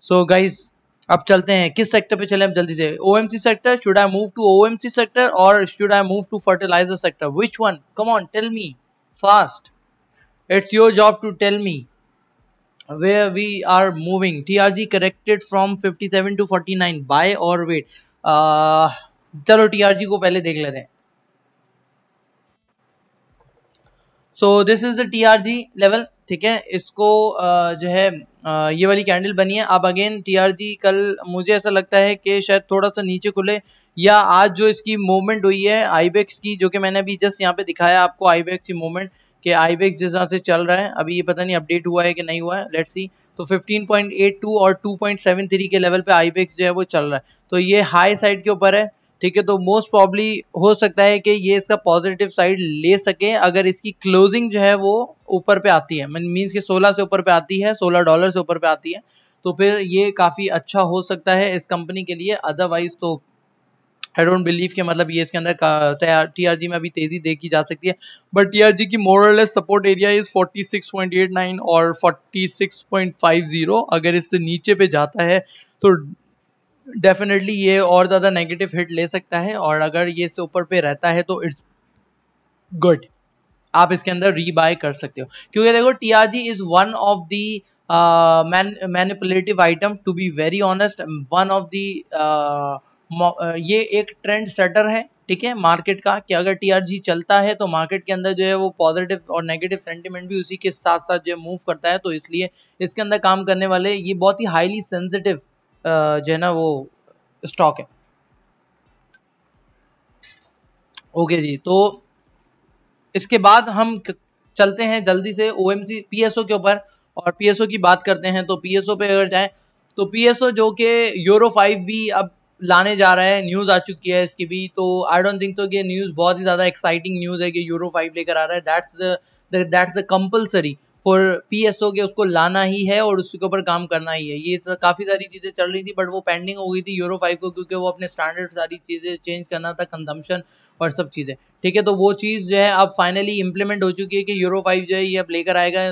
सो गाइस अब चलते हैं किस सेक्टर पे चले हम जल्दी से. OMC sector, should I move to OMC sector और should I move to fertiliser sector, which one? Come on tell me fast. It's your job to tell me where we are moving. TRG corrected from 57 to 49, buy or wait? चलो TRG को पहले देख लेते हैं. सो this is the TRG level. ठीक है, इसको जो है ये वाली कैंडल बनी है. अब अगेन TRG कल मुझे ऐसा लगता है कि शायद थोड़ा सा नीचे खुले या आज जो इसकी मूवमेंट हुई है आईबेक्स की, जो कि मैंने अभी जस्ट यहाँ पे दिखाया आपको आईबेक्स की मूवमेंट कि आईबेक्स जिस तरह से चल रहा है अभी, ये पता नहीं अपडेट हुआ है कि नहीं हुआ है, लेट्स सी. तो 15.82 और 2.73 के लेवल पे आईबेक्स जो है वो चल रहा है. तो ये हाई साइड के ऊपर है. ठीक है, तो मोस्ट प्रॉब्ली हो सकता है कि ये इसका पॉजिटिव साइड ले सके अगर इसकी क्लोजिंग जो है वो ऊपर पे आती है, मींस कि 16 से ऊपर पे आती है, $16 से ऊपर पे आती है, तो फिर ये काफी अच्छा हो सकता है इस कंपनी के लिए. अदरवाइज तो आई डोंट बिलीव के मतलब ये इसके अंदर TRG में अभी तेजी देखी जा सकती है. बट TRG की मोर और लेस सपोर्ट एरिया इज 46.89 और 46.50. अगर इससे नीचे पे जाता है तो डेफिनेटली ये और ज्यादा नेगेटिव हिट ले सकता है और अगर ये इससे ऊपर पे रहता है तो इट्स गुड, आप इसके अंदर रीबाय कर सकते हो. क्योंकि देखो TRG is one of the manipulative item, to be very honest. One of the ये एक ट्रेंड सेटर है. ठीक है, मार्केट का, कि अगर TRG चलता है तो मार्केट के अंदर जो है वो पॉजिटिव और नेगेटिव सेंटिमेंट भी उसी के साथ साथ जो है मूव करता है. तो इसलिए इसके अंदर काम करने वाले ये बहुत ही हाईली सेंसिटिव जो है ना वो स्टॉक है. ओके जी, तो इसके बाद हम चलते हैं जल्दी से OMC PSO के ऊपर और PSO की बात करते हैं. तो PSO पे अगर जाएं तो PSO जो कि यूरो 5 भी अब लाने जा रहा है, न्यूज आ चुकी है इसकी भी. तो आई डोंट थिंक तो कि न्यूज बहुत ही ज्यादा एक्साइटिंग न्यूज है कि यूरो 5 लेकर आ रहा है. That's the compulsory for PSO के उसको लाना ही है और उसके ऊपर काम करना ही है। ये काफी सारी चीजें चल रही थी बट वो पेंडिंग हो गई थी यूरो 5 को, क्योंकि वो अपने स्टैंडर्ड सारी चीजें चेंज करना था, कंजम्पशन और सब चीजें, ठीक है। तो वो चीज जो है अब फाइनली इंप्लीमेंट हो चुकी है कि यूरो 5 जो है ये अब लेकर आएगा,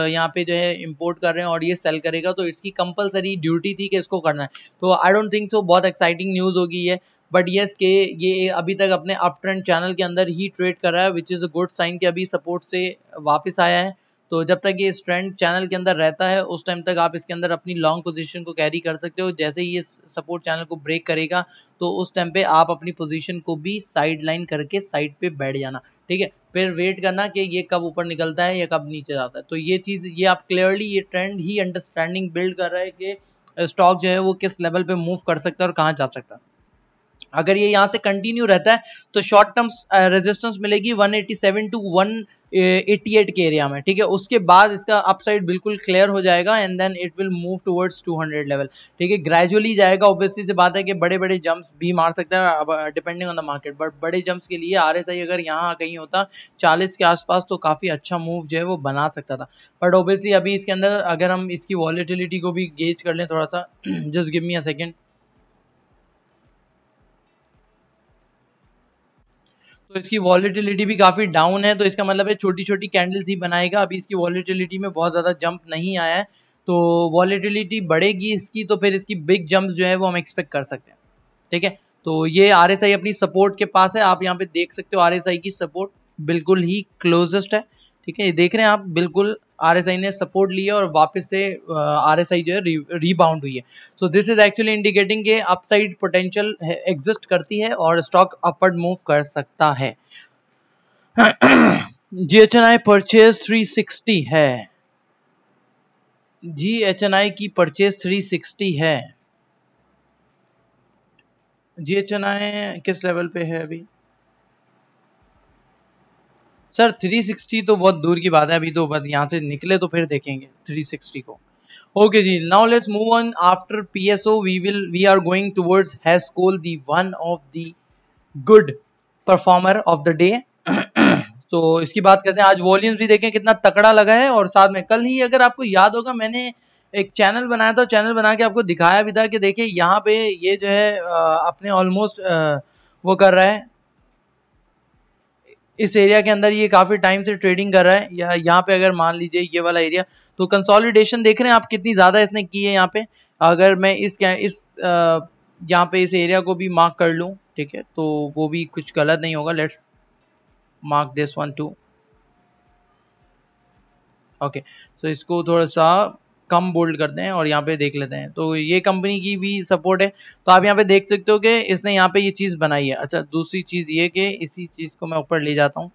यहाँ पे जो है इंपोर्ट कर रहे हैं और ये सेल करेगा, तो इसकी कंपलसरी ड्यूटी थी कि इसको करना है। तो आई डोंट थिंक सो बहुत एक्साइटिंग न्यूज होगी ये, बट यस के ये अभी तक अपने अप ट्रेंड चैनल के अंदर ही ट्रेड कर रहा है, which is a good sign कि अभी सपोर्ट से वापस आया है। तो जब तक ये इस ट्रेंड चैनल के अंदर रहता है उस टाइम तक आप इसके अंदर अपनी लॉन्ग पोजीशन को कैरी कर सकते हो। जैसे ही ये सपोर्ट चैनल को ब्रेक करेगा तो उस टाइम पे आप अपनी पोजीशन को भी साइड लाइन करके साइड पे बैठ जाना, ठीक है। फिर वेट करना कि ये कब ऊपर निकलता है या कब नीचे जाता है। तो ये चीज़ ये आप क्लियरली ये ट्रेंड ही अंडरस्टैंडिंग बिल्ड कर रहा है कि स्टॉक जो है वो किस लेवल पे मूव कर सकता है और कहाँ जा सकता है। अगर ये यहाँ से कंटिन्यू रहता है तो शॉर्ट टर्म रेजिस्टेंस मिलेगी 187 टू 188 के एरिया में, ठीक है। उसके बाद इसका अपसाइड बिल्कुल क्लियर हो जाएगा and then it will move towards 200 level, ठीक है। ग्रेजुअली जाएगा, ऑब्वियसली से बात है कि बड़े बड़े जंप्स भी मार सकता है depending on the market, but बड़े जंप्स के लिए आरएसआई अगर यहाँ कहीं होता 40 के आसपास तो काफी अच्छा मूव जो है वो बना सकता था। बट ऑब्वियसली अभी इसके अंदर अगर हम इसकी वॉलेटिलिटी को भी गेज कर लें थोड़ा सा, just give me a second. तो इसकी वॉलेटिलिटी भी काफ़ी डाउन है, तो इसका मतलब है छोटी छोटी कैंडल्स ही बनाएगा। अभी इसकी वॉलेटिलिटी में बहुत ज़्यादा जंप नहीं आया है, तो वॉलेटिलिटी बढ़ेगी इसकी तो फिर इसकी बिग जंप जो है वो हम एक्सपेक्ट कर सकते हैं, ठीक है। तो ये आरएसआई अपनी सपोर्ट के पास है, आप यहाँ पे देख सकते हो आरएसआई की सपोर्ट बिल्कुल ही क्लोजेस्ट है, ठीक है। ये देख रहे हैं आप, बिल्कुल आरएसआई ने सपोर्ट लिया और वापस से आरएसआई जो है रीबाउंड हुई है। So this is actually indicating के अपसाइड पोटेंशियल एग्जिस्ट करती है और स्टॉक अपवर्ड मूव कर सकता है। जीएचएनआई परचेज 360 है, जीएचएनआई की परचेज 360 है। जीएचएनआई किस लेवल पे है अभी सर? 360 तो बहुत दूर की बात है, अभी तो बस यहाँ से निकले तो फिर देखेंगे 360 को। ओके जी, now let's move on. After PSO we are going towards Hascol, the one of the good performer of the day. तो इसकी बात करते हैं। आज वॉल्यूम्स भी देखें कितना तकड़ा लगा है, और साथ में कल ही अगर आपको याद होगा मैंने एक चैनल बनाया था, चैनल बना के आपको दिखाया भी था कि देखिए यहाँ पे ये जो है अपने ऑलमोस्ट वो कर रहा है, इस एरिया के अंदर ये काफी टाइम से ट्रेडिंग कर रहा है। या यहाँ पे अगर मान लीजिए ये वाला एरिया, तो कंसोलिडेशन देख रहे हैं आप कितनी ज्यादा इसने की है यहाँ पे। अगर मैं इस यहाँ पे इस एरिया को भी मार्क कर लूँ, ठीक है, तो वो भी कुछ गलत नहीं होगा। Let's mark this one too, okay. So इसको थोड़ा सा कम बोल्ड करते हैं और यहाँ पे देख लेते हैं। तो ये कंपनी की भी सपोर्ट है, तो आप यहाँ पे देख सकते हो कि इसने यहाँ पे ये चीज बनाई है। अच्छा, दूसरी चीज ये कि इसी चीज को मैं ऊपर ले जाता हूँ,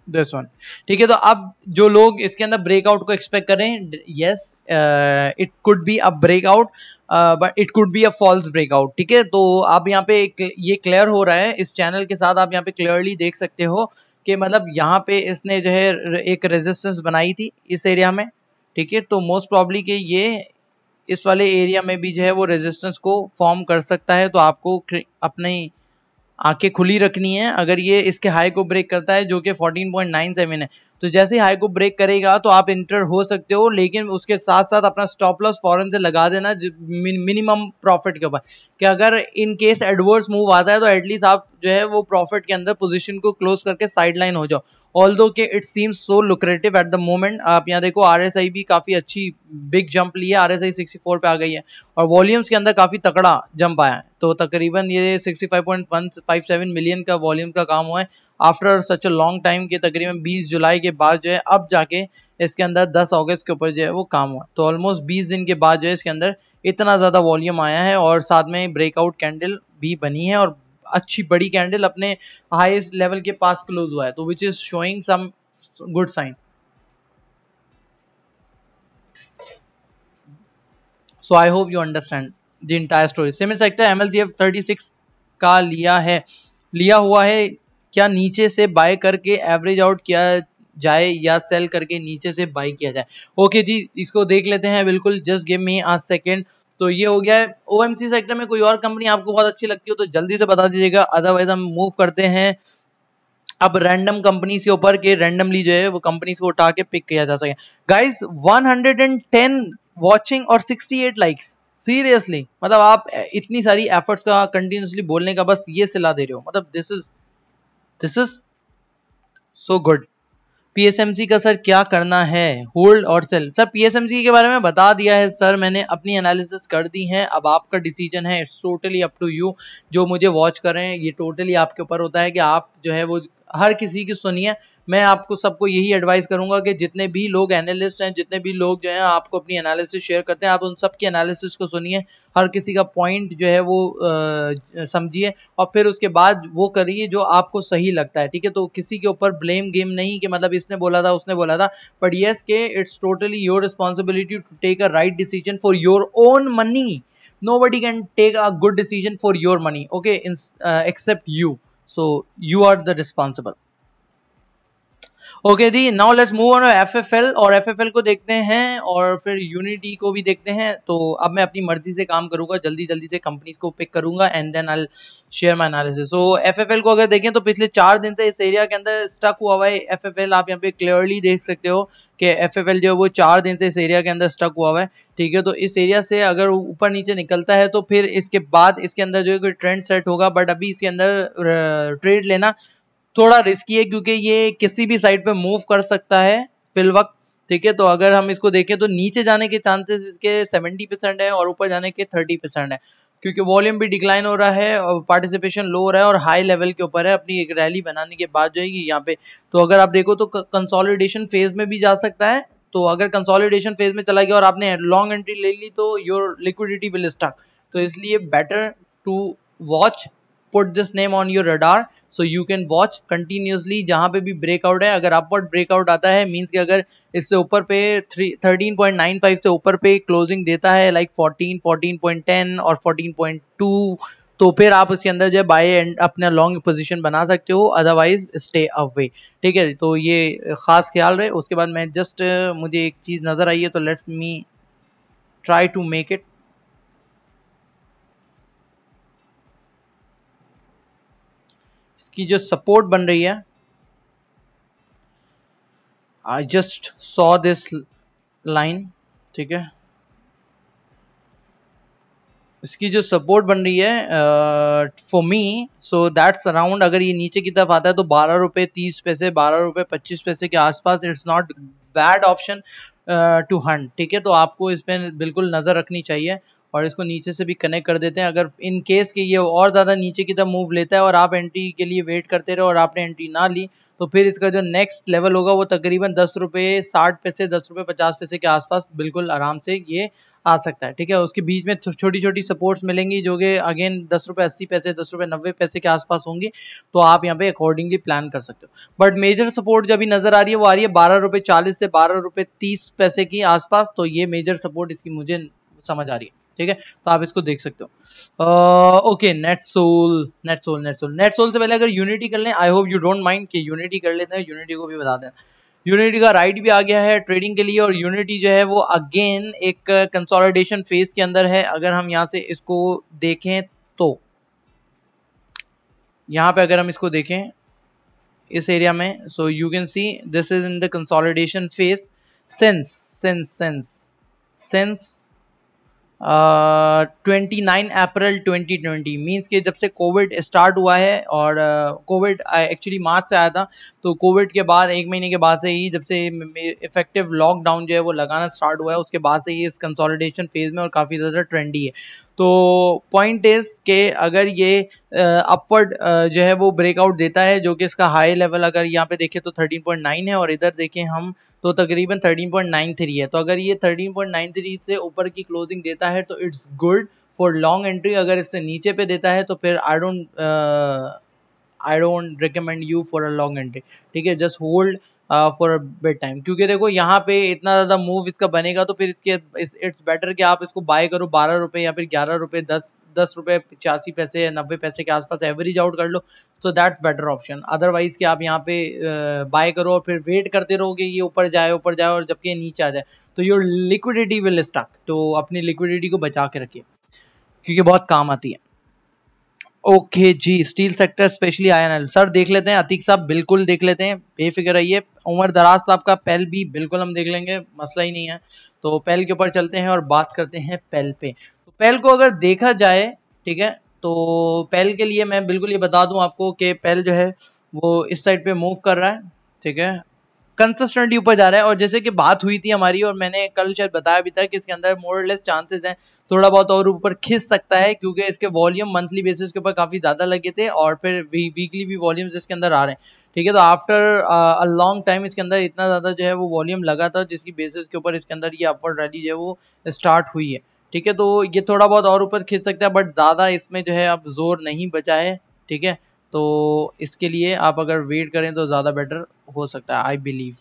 दिस वन, ठीक है। तो अब जो लोग इसके अंदर ब्रेकआउट को एक्सपेक्ट करें, yes it could be a breakout but it could be a false breakout, ठीक है। तो आप यहाँ पे ये क्लियर हो रहा है इस चैनल के साथ, आप यहाँ पे क्लियरली देख सकते हो कि मतलब यहाँ पे इसने जो है एक रेजिस्टेंस बनाई थी इस एरिया में, ठीक है। तो मोस्ट प्रॉब्ली कि ये इस वाले एरिया में भी जो है वो रेजिस्टेंस को फॉर्म कर सकता है, तो आपको अपनी आंखें खुली रखनी है। अगर ये इसके हाई को ब्रेक करता है जो कि 14.97 है, तो जैसे ही हाई को ब्रेक करेगा तो आप इंटर हो सकते हो, लेकिन उसके साथ साथ अपना स्टॉप लॉस फौरन से लगा देना मिनिमम प्रॉफिट के ऊपर, कि अगर इन केस एडवर्स मूव आता है तो एटलीस्ट आप जो है वो प्रॉफिट के अंदर पोजीशन को क्लोज करके साइडलाइन हो जाओ। ऑल्दो के it seems so lucrative at the moment. आप यहाँ देखो आरएसआई भी काफी अच्छी बिग जंप ली है, आरएसआई 64 पे आ गई है और वॉल्यूम्स के अंदर काफी तगड़ा जंप आया है। तो तकरीबन ये 65.157 मिलियन का वॉल्यूम का काम हुआ है आफ्टर सच अ लॉन्ग टाइम के, तकरीबन 20 जुलाई के बाद जो है अब जाके इसके अंदर 10 अगस्त के ऊपर जो है वो काम हुआ। तो ऑलमोस्ट 20 दिन के बाद जो है इसके अंदर इतना ज्यादा वॉल्यूम आया है और साथ में ब्रेकआउट कैंडल भी बनी है और अच्छी बड़ी कैंडल अपने हाईएस्ट लेवल के पास क्लोज हुआ है, तो which is showing some good sign. So I hope you understand the entire story. Semi sector MLGF 36 का लिया हुआ है, क्या नीचे से बाय करके एवरेज आउट किया जाए या सेल करके नीचे से बाय किया जाए? ओके जी, इसको देख लेते हैं बिल्कुल, just give me a second. तो ये हो गया है। ओएमसी सेक्टर में कोई और कंपनी आपको बहुत अच्छी लगती हो तो जल्दी से बता दीजिएगा, अदरवाइज हम मूव करते हैं अब रैंडम कंपनीज के ऊपर के रैंडमली जो है वो कंपनीज को उठा के पिक किया जा सके। गाइस 110 वॉचिंग और 68 लाइक्स, सीरियसली मतलब आप इतनी सारी एफर्ट्स का कंटिन्यूसली बोलने का बस ये सिला दे रहे हो, मतलब this is so good. PSMC का सर क्या करना है, होल्ड और सेल? सर पीएसएमसी के बारे में बता दिया है सर, मैंने अपनी एनालिसिस कर दी है, अब आपका डिसीजन है, it's totally up to you. जो मुझे वॉच कर रहे हैं ये टोटली आपके ऊपर होता है कि आप जो है वो हर किसी की सुनिए। मैं आपको सबको यही एडवाइस करूंगा कि जितने भी लोग एनालिस्ट हैं, जितने भी लोग जो हैं आपको अपनी एनालिसिस शेयर करते हैं, आप उन सब की एनालिसिस को सुनिए, हर किसी का पॉइंट जो है वो समझिए और फिर उसके बाद वो करिए जो आपको सही लगता है, ठीक है। तो किसी के ऊपर ब्लेम गेम नहीं कि मतलब इसने बोला था उसने बोला था, बट यस के it's totally your responsibility to take a right decision for your own money. Nobody can take a good decision for your money, okay, except you. So you are the responsible. Okay जी, now let's move on FFL, और FFL को देखते हैं और फिर unity को भी देखते हैं। तो अब मैं अपनी मर्जी से काम करूंगा, जल्दी जल्दी से कंपनीज को पिक करूंगा and then I share my analysis. So FFL को अगर देखें तो पिछले 4 दिन से इस एरिया के अंदर स्टक हुआ हुआ है एफएफएल। आप यहाँ पे क्लियरली देख सकते हो कि एफएफएल जो है वो 4 दिन से इस एरिया के अंदर स्टक हुआ हुआ है, ठीक है। तो इस एरिया से अगर ऊपर नीचे निकलता है तो फिर इसके बाद इसके अंदर जो है कोई ट्रेंड सेट होगा, बट अभी इसके अंदर ट्रेड लेना थोड़ा रिस्की है क्योंकि ये किसी भी साइड पे मूव कर सकता है फिल वक्त, ठीक है। तो अगर हम इसको देखें तो नीचे जाने के चांसेस इसके 70% है और ऊपर जाने के 30% है, क्योंकि वॉल्यूम भी डिक्लाइन हो रहा है और पार्टिसिपेशन लो हो रहा है और हाई लेवल के ऊपर है। अपनी एक रैली बनाने के बाद जाएगी यहाँ पे, तो अगर आप देखो तो कंसोलिडेशन फेज में भी जा सकता है। तो अगर कंसोलिडेशन फेज में चला गया और आपने लॉन्ग एंट्री ले ली तो योर लिक्विडिटी विल स्टक। तो इसलिए better to watch, put this name on your radar, so you can watch continuously जहां पे भी ब्रेकआउट है। अगर अपवर्ड ब्रेकआउट आता है मींस कि अगर इससे ऊपर पे 13.95 से ऊपर पे क्लोजिंग देता है लाइक 14, 14.10 और 14.2, तो फिर आप उसके अंदर जो है बाय एंड अपना लॉन्ग पोजीशन बना सकते हो, अदरवाइज स्टे अवे, ठीक है। तो ये खास ख्याल रहे। उसके बाद मैं जस्ट मुझे एक चीज नजर आई है तो let's me try to make it. की जो सपोर्ट बन रही है, I just saw this line, ठीक है। इसकी जो सपोर्ट बन रही है for me, so that's around, अगर ये नीचे की तरफ आता है तो 12 रुपए 30 पैसे 12 रुपए 25 पैसे के आसपास। It's not bad option to hunt, ठीक है। तो आपको इस पर बिल्कुल नजर रखनी चाहिए और इसको नीचे से भी कनेक्ट कर देते हैं। अगर इन केस के ये और ज़्यादा नीचे की तरफ मूव लेता है और आप एंट्री के लिए वेट करते रहे और आपने एंट्री ना ली, तो फिर इसका जो नेक्स्ट लेवल होगा वो तकरीबन 10 रुपये 60 पैसे 10 रुपये 50 पैसे के आसपास बिल्कुल आराम से ये आ सकता है, ठीक है। उसके बीच में छोटी छोटी सपोर्ट्स मिलेंगी जो कि अगेन 10 रुपये 80 पैसे 10 रुपये 90 पैसे के आसपास होंगी, तो आप यहाँ पे अकॉर्डिंगली प्लान कर सकते हो। बट मेजर सपोर्ट जो अभी नजर आ रही है वो आ रही है 12 रुपये 40 से 12 रुपये 30 पैसे की आसपास। तो ये मेजर सपोर्ट इसकी मुझे समझ आ रही है, ठीक है। तो आप इसको देख सकते हो। ओके, नेटसोल से पहले अगर यूनिटी कर लें, आई होप यू डोंट माइंड कि यूनिटी कर लेते हैं, यूनिटी को भी बता दें। यूनिटी का राइट भी आ गया है ट्रेडिंग के लिए और यूनिटी जो है वो अगेन एक कंसोलिडेशन फेज के अंदर है। अगर हम यहाँ से इसको देखें तो यहाँ पे अगर हम इसको देखें इस एरिया में, सो you can see this is in the consolidation phase since 29 April 2020, means कि जब से कोविड स्टार्ट हुआ है और कोविड एक्चुअली मार्च से आया था, तो कोविड के बाद 1 महीने के बाद से ही जब से इफेक्टिव लॉकडाउन जो है वो लगाना स्टार्ट हुआ है, उसके बाद से ही इस कंसोलिडेशन फेज में और काफ़ी ज़्यादा ट्रेंडी है। तो पॉइंट इज के अगर ये अपवर्ड जो है वो ब्रेकआउट देता है, जो कि इसका हाई लेवल अगर यहाँ पे देखें तो 13.9 है और इधर देखें हम तो तकरीबन 13.93 है। तो अगर ये 13.93 से ऊपर की क्लोजिंग देता है तो it's good for long entry. अगर इससे नीचे पे देता है तो फिर I don't recommend you for a long entry, ठीक है। Just hold for a bit time, क्योंकि देखो यहाँ पे इतना ज़्यादा मूव इसका बनेगा तो फिर इसके इट्स बेटर कि आप इसको बाय करो 12 रुपये या फिर 11 रुपये 10 रुपये 85 पैसे या 90 पैसे के आसपास एवरेज आउट कर लो, तो दैट बेटर ऑप्शन। अदरवाइज कि आप यहाँ पे बाय करो और फिर वेट करते रहोगे ये ऊपर जाए और जबकि ये नीचे आ जाए तो योर लिक्विडिटी विल स्टक। तो अपनी लिक्विडिटी को बचा के रखिए क्योंकि बहुत काम आती है। Okay ji, steel sector specially iron sir देख लेते हैं, अतीक साहब बिल्कुल देख लेते हैं, बेफिक्र रहिए। उमर दराज साहब का पेल भी बिल्कुल हम देख लेंगे, मसला ही नहीं है। तो पेल के ऊपर चलते हैं और बात करते हैं पेल पे। तो पेल को अगर देखा जाए, ठीक है, तो पेल के लिए मैं बिल्कुल ये बता दूं आपको कि पेल जो है वो इस साइड पे मूव कर रहा है, ठीक है, कंसिस्टेंटली ऊपर जा रहा है। और जैसे कि बात हुई थी हमारी, और मैंने कल शायद बताया भी था कि इसके अंदर मोरलेस चांसेस हैं थोड़ा बहुत और ऊपर खिंच सकता है, क्योंकि इसके वॉल्यूम मंथली बेसिस के ऊपर काफी ज्यादा लगे थे और फिर वीकली भी वॉल्यूम्स इसके अंदर आ रहे हैं, ठीक है। तो आफ्टर अ लॉन्ग टाइम इसके अंदर इतना ज्यादा जो है वो वॉल्यूम लगा था, जिसकी बेसिस के ऊपर इसके अंदर ये अपवर्ड रैली जो है वो स्टार्ट हुई है, ठीक है। तो ये थोड़ा बहुत और ऊपर खिंच सकता है, बट ज्यादा इसमें जो है अब जोर नहीं बचा है, ठीक है। तो इसके लिए आप अगर वेट करें तो ज्यादा बेटर हो सकता है, आई बिलीव।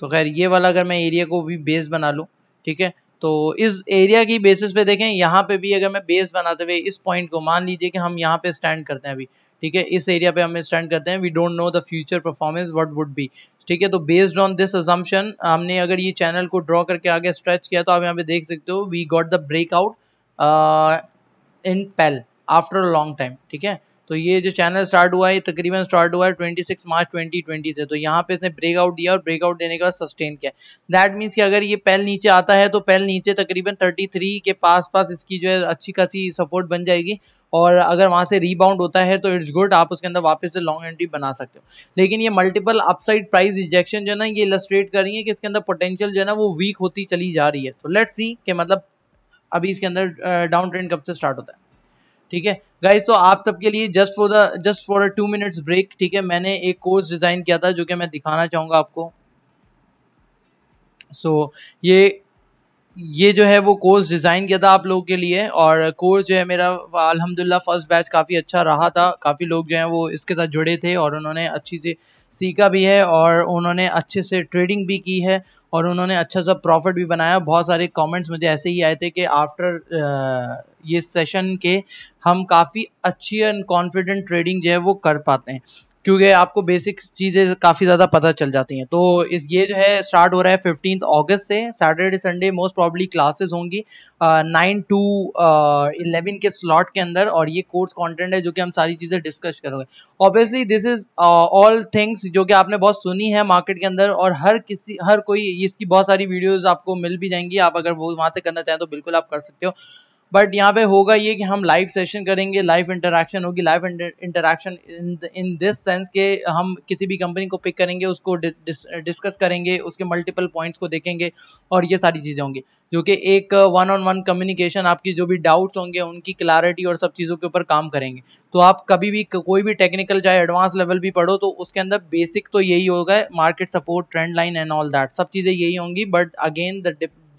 तो खैर ये वाला अगर मैं एरिया को भी बेस बना लूँ, ठीक है, तो इस एरिया की बेसिस पे देखें, यहाँ पे भी अगर मैं बेस बनाते हुए इस पॉइंट को मान लीजिए कि हम यहाँ पे स्टैंड करते हैं अभी, ठीक है, इस एरिया पे हम स्टैंड करते हैं, we don't know the future performance what would be, ठीक है। तो बेस्ड ऑन दिस अजम्पशन हमने अगर ये चैनल को ड्रॉ करके आगे स्ट्रेच किया, तो आप यहाँ पे देख सकते हो we got the breakout in PAEL after a long time, ठीक है। तो ये जो चैनल स्टार्ट हुआ है तकरीबन स्टार्ट हुआ है 26 मार्च 2020 से, तो यहाँ पे इसने ब्रेकआउट दिया और ब्रेकआउट देने के बाद सस्टेन किया। दैट मीन्स कि अगर ये पेल नीचे आता है तो पेल नीचे तकरीबन 33 के पास इसकी जो है अच्छी खासी सपोर्ट बन जाएगी, और अगर वहां से रीबाउंड होता है तो इट्स गुड, आप उसके अंदर वापस से लॉन्ग एंट्री बना सकते हो। लेकिन ये मल्टीपल अपसाइड प्राइस रिजेक्शन जो है ना, ये इलस्ट्रेट कर रही है कि इसके अंदर पोटेंशियल जो है ना वो वीक होती चली जा रही है। तो लेट्स सी कि मतलब अभी इसके अंदर डाउन ट्रेंड कब से स्टार्ट होता है, ठीक है गाइस। तो आप सबके लिए just for a 2 minutes break, ठीक है, मैंने एक कोर्स डिजाइन किया था जो कि मैं दिखाना चाहूंगा आपको। सो ये जो है वो कोर्स डिज़ाइन किया था आप लोगों के लिए, और कोर्स जो है मेरा अल्हम्दुलिल्लाह फर्स्ट बैच काफ़ी अच्छा रहा था, काफ़ी लोग जो हैं वो इसके साथ जुड़े थे और उन्होंने अच्छी से सीखा भी है और उन्होंने अच्छे से ट्रेडिंग भी की है और उन्होंने अच्छा सा प्रॉफिट भी बनाया। बहुत सारे कमेंट्स मुझे ऐसे ही आए थे कि आफ्टर ये सेशन के हम काफ़ी अच्छी एंड कॉन्फिडेंट ट्रेडिंग जो है वो कर पाते हैं, क्योंकि आपको बेसिक चीज़ें काफ़ी ज़्यादा पता चल जाती हैं। तो ये जो है स्टार्ट हो रहा है 15 अगस्त से, Saturday Sunday most probably classes होंगी 9 to 11 के स्लॉट के अंदर, और ये कोर्स कंटेंट है जो कि हम सारी चीज़ें डिस्कस करेंगे। Obviously this is all things जो कि आपने बहुत सुनी है मार्केट के अंदर, और हर कोई इसकी बहुत सारी वीडियोस आपको मिल भी जाएंगी, आप अगर वो वहाँ से करना चाहें तो बिल्कुल आप कर सकते हो। बट यहाँ पे होगा ये कि हम लाइव सेशन करेंगे, लाइव इंटरेक्शन होगी, live interaction in this sense के हम किसी भी कंपनी को पिक करेंगे, उसको डिस्कस करेंगे, उसके मल्टीपल पॉइंट्स को देखेंगे, और ये सारी चीज़ें होंगी जो कि एक वन ऑन वन कम्युनिकेशन, आपकी जो भी डाउट्स होंगे उनकी क्लैरिटी और सब चीज़ों के ऊपर काम करेंगे। तो आप कभी भी कोई भी टेक्निकल चाहे एडवांस लेवल भी पढ़ो तो उसके अंदर बेसिक तो यही होगा, market support, trend line and all that, सब चीज़ें यही होंगी। बट अगेन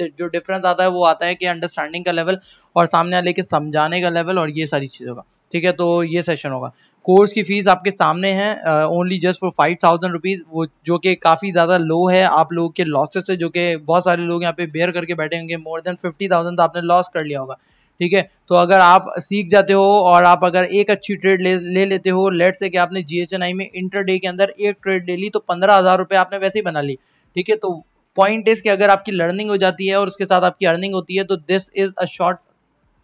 जो डिफरेंस आता है वो आता है कि अंडरस्टैंडिंग का लेवल और सामने वाले के समझाने का लेवल, और ये सारी चीज़ होगा, ठीक है। तो ये सेशन होगा। कोर्स की फीस आपके सामने है, ओनली जस्ट फॉर 5000 रुपीज़, वो जो कि काफ़ी ज़्यादा लो है आप लोगों के लॉसेस से, जो कि बहुत सारे लोग यहाँ पे बेयर करके बैठे होंगे, मोर देन 50,000 तो आपने लॉस कर लिया होगा, ठीक है। तो अगर आप सीख जाते हो और आप अगर एक अच्छी ट्रेड ले लेते हो, लेट से कि आपने GHNI में इंटर डे के अंदर एक ट्रेड ले ली, तो 15,000 रुपये आपने वैसे ही बना ली, ठीक है। तो पॉइंट इज कि अगर आपकी लर्निंग हो जाती है और उसके साथ आपकी अर्निंग होती है, तो this is a short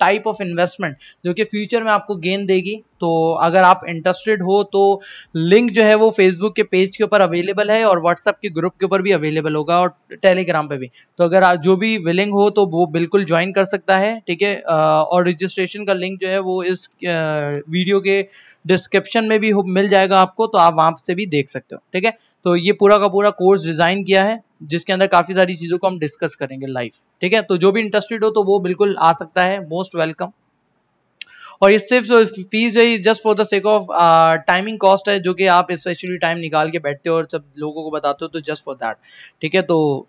type of investment जो कि फ्यूचर में आपको गेन देगी। तो अगर आप इंटरेस्टेड हो तो लिंक जो है वो फेसबुक के पेज के ऊपर अवेलेबल है और व्हाट्सएप के ग्रुप के ऊपर भी अवेलेबल होगा और टेलीग्राम पे भी। तो अगर आप जो भी विलिंग हो तो वो बिल्कुल ज्वाइन कर सकता है, ठीक है। और रजिस्ट्रेशन का लिंक जो है वो इस वीडियो के डिस्क्रिप्शन में भी मिल जाएगा आपको, तो आप वहां से भी देख सकते हो, ठीक है। तो ये पूरा का पूरा कोर्स डिजाइन किया है जिसके अंदर काफी सारी चीजों को हम डिस्कस करेंगे लाइव, ठीक है। तो जो भी इंटरेस्टेड हो तो वो बिल्कुल आ सकता है, मोस्ट वेलकम। और ये सिर्फ फीस है just for the sake of timing cost है, जो कि आप स्पेशली टाइम निकाल के बैठते हो और सब लोगों को बताते हो, तो जस्ट फॉर दैट, ठीक है। तो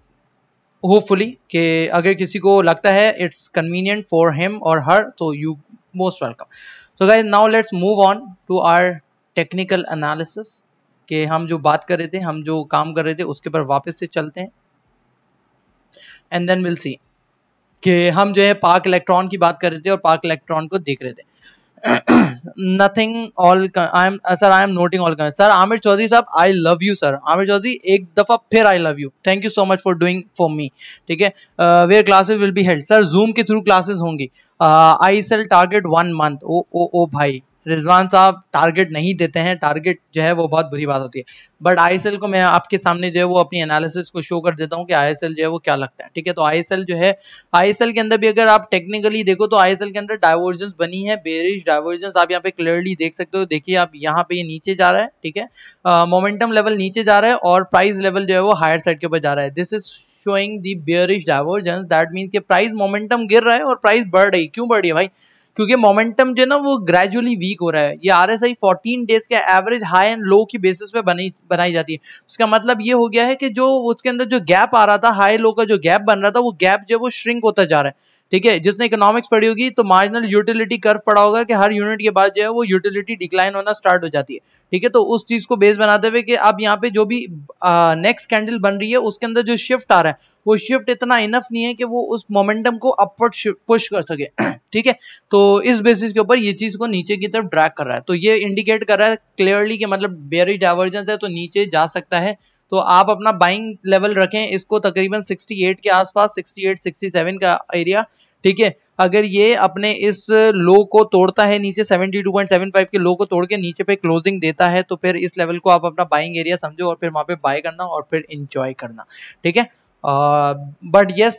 होपफुली कि अगर किसी को लगता है इट्स कन्वीनियंट फॉर हिम और हर, तो you most welcome. So guys now let's move on to our technical analysis, कि हम जो बात कर रहे थे, हम जो काम कर रहे थे उसके पर वापस से चलते हैं, एंड देन विल सी कि हम जो है पार्क इलेक्ट्रॉन की बात कर रहे थे और पार्क इलेक्ट्रॉन को देख रहे थे। Nothing all I am sir, I am noting all sir. Aamir Chaudhry sahab, I love you sir. Aamir Chaudhry एक दफा फिर I love you, thank you so much for doing for me. ठीक है, where classes will be held sir, Zoom के through classes होंगी। I sell target 1 month. ओ भाई रिजवान साहब, टारगेट नहीं देते हैं, टारगेट जो है वो बहुत बुरी बात होती है। बट आईएसएल को मैं आपके सामने जो है वो अपनी एनालिसिस को शो कर देता हूँ कि आईएसएल जो है वो क्या लगता है। ठीक है, तो आईएसएल जो है, आईएसएल के अंदर भी अगर आप टेक्निकली देखो तो आईएसएल के अंदर डाइवर्जेंस बनी है, बेरिश डाइवर्जेंस आप यहाँ पे क्लियरली देख सकते हो। देखिए आप यहाँ पे ये नीचे जा रहा है। ठीक है, मोमेंटम लेवल नीचे जा रहा है और प्राइस लेवल जो है वो हायर साइड के ऊपर जा रहा है। This is showing the bearish divergence, that means कि प्राइस मोमेंटम गिर रहा है और प्राइस बढ़ रही। क्यों बढ़ रही है भाई? क्योंकि मोमेंटम जो है ना वो ग्रेजुअली वीक हो रहा है। ये आरएसआई 14 डेज के एवरेज हाई एंड लो की बेसिस पे बनाई जाती है। उसका मतलब ये हो गया है कि जो उसके अंदर जो गैप आ रहा था, हाई लो का जो गैप बन रहा था, वो गैप जो है वो श्रिंक होता जा रहा है। ठीक है, जिसने इकोनॉमिक्स पढ़ी होगी तो मार्जिनल यूटिलिटी कर्व पढ़ा होगा कि हर यूनिट के बाद जो है वो यूटिलिटी डिक्लाइन होना स्टार्ट हो जाती है। ठीक है, तो उस चीज को बेस बनाते हुए कि अब यहाँ पे जो भी नेक्स्ट कैंडल बन रही है उसके अंदर जो शिफ्ट आ रहा है वो शिफ्ट इतना इनफ नहीं है कि वो उस मोमेंटम को अपवर्ड पुश कर सके। ठीक है, तो इस बेसिस के ऊपर ये चीज को नीचे की तरफ ड्रैग कर रहा है। तो ये इंडिकेट कर रहा है क्लियरली कि मतलब बेयरिश डाइवर्जेंस है तो नीचे जा सकता है। तो आप अपना बाइंग लेवल रखें इसको तकरीबन 68 के आसपास, 68 67 का एरिया। ठीक है, अगर ये अपने इस लो को तोड़ता है नीचे 72.75 के लो को तोड़ के नीचे पे क्लोजिंग देता है तो फिर इस लेवल को आप अपना बाइंग एरिया समझो और फिर वहां पे बाय करना और फिर एंजॉय करना। ठीक है, but yes,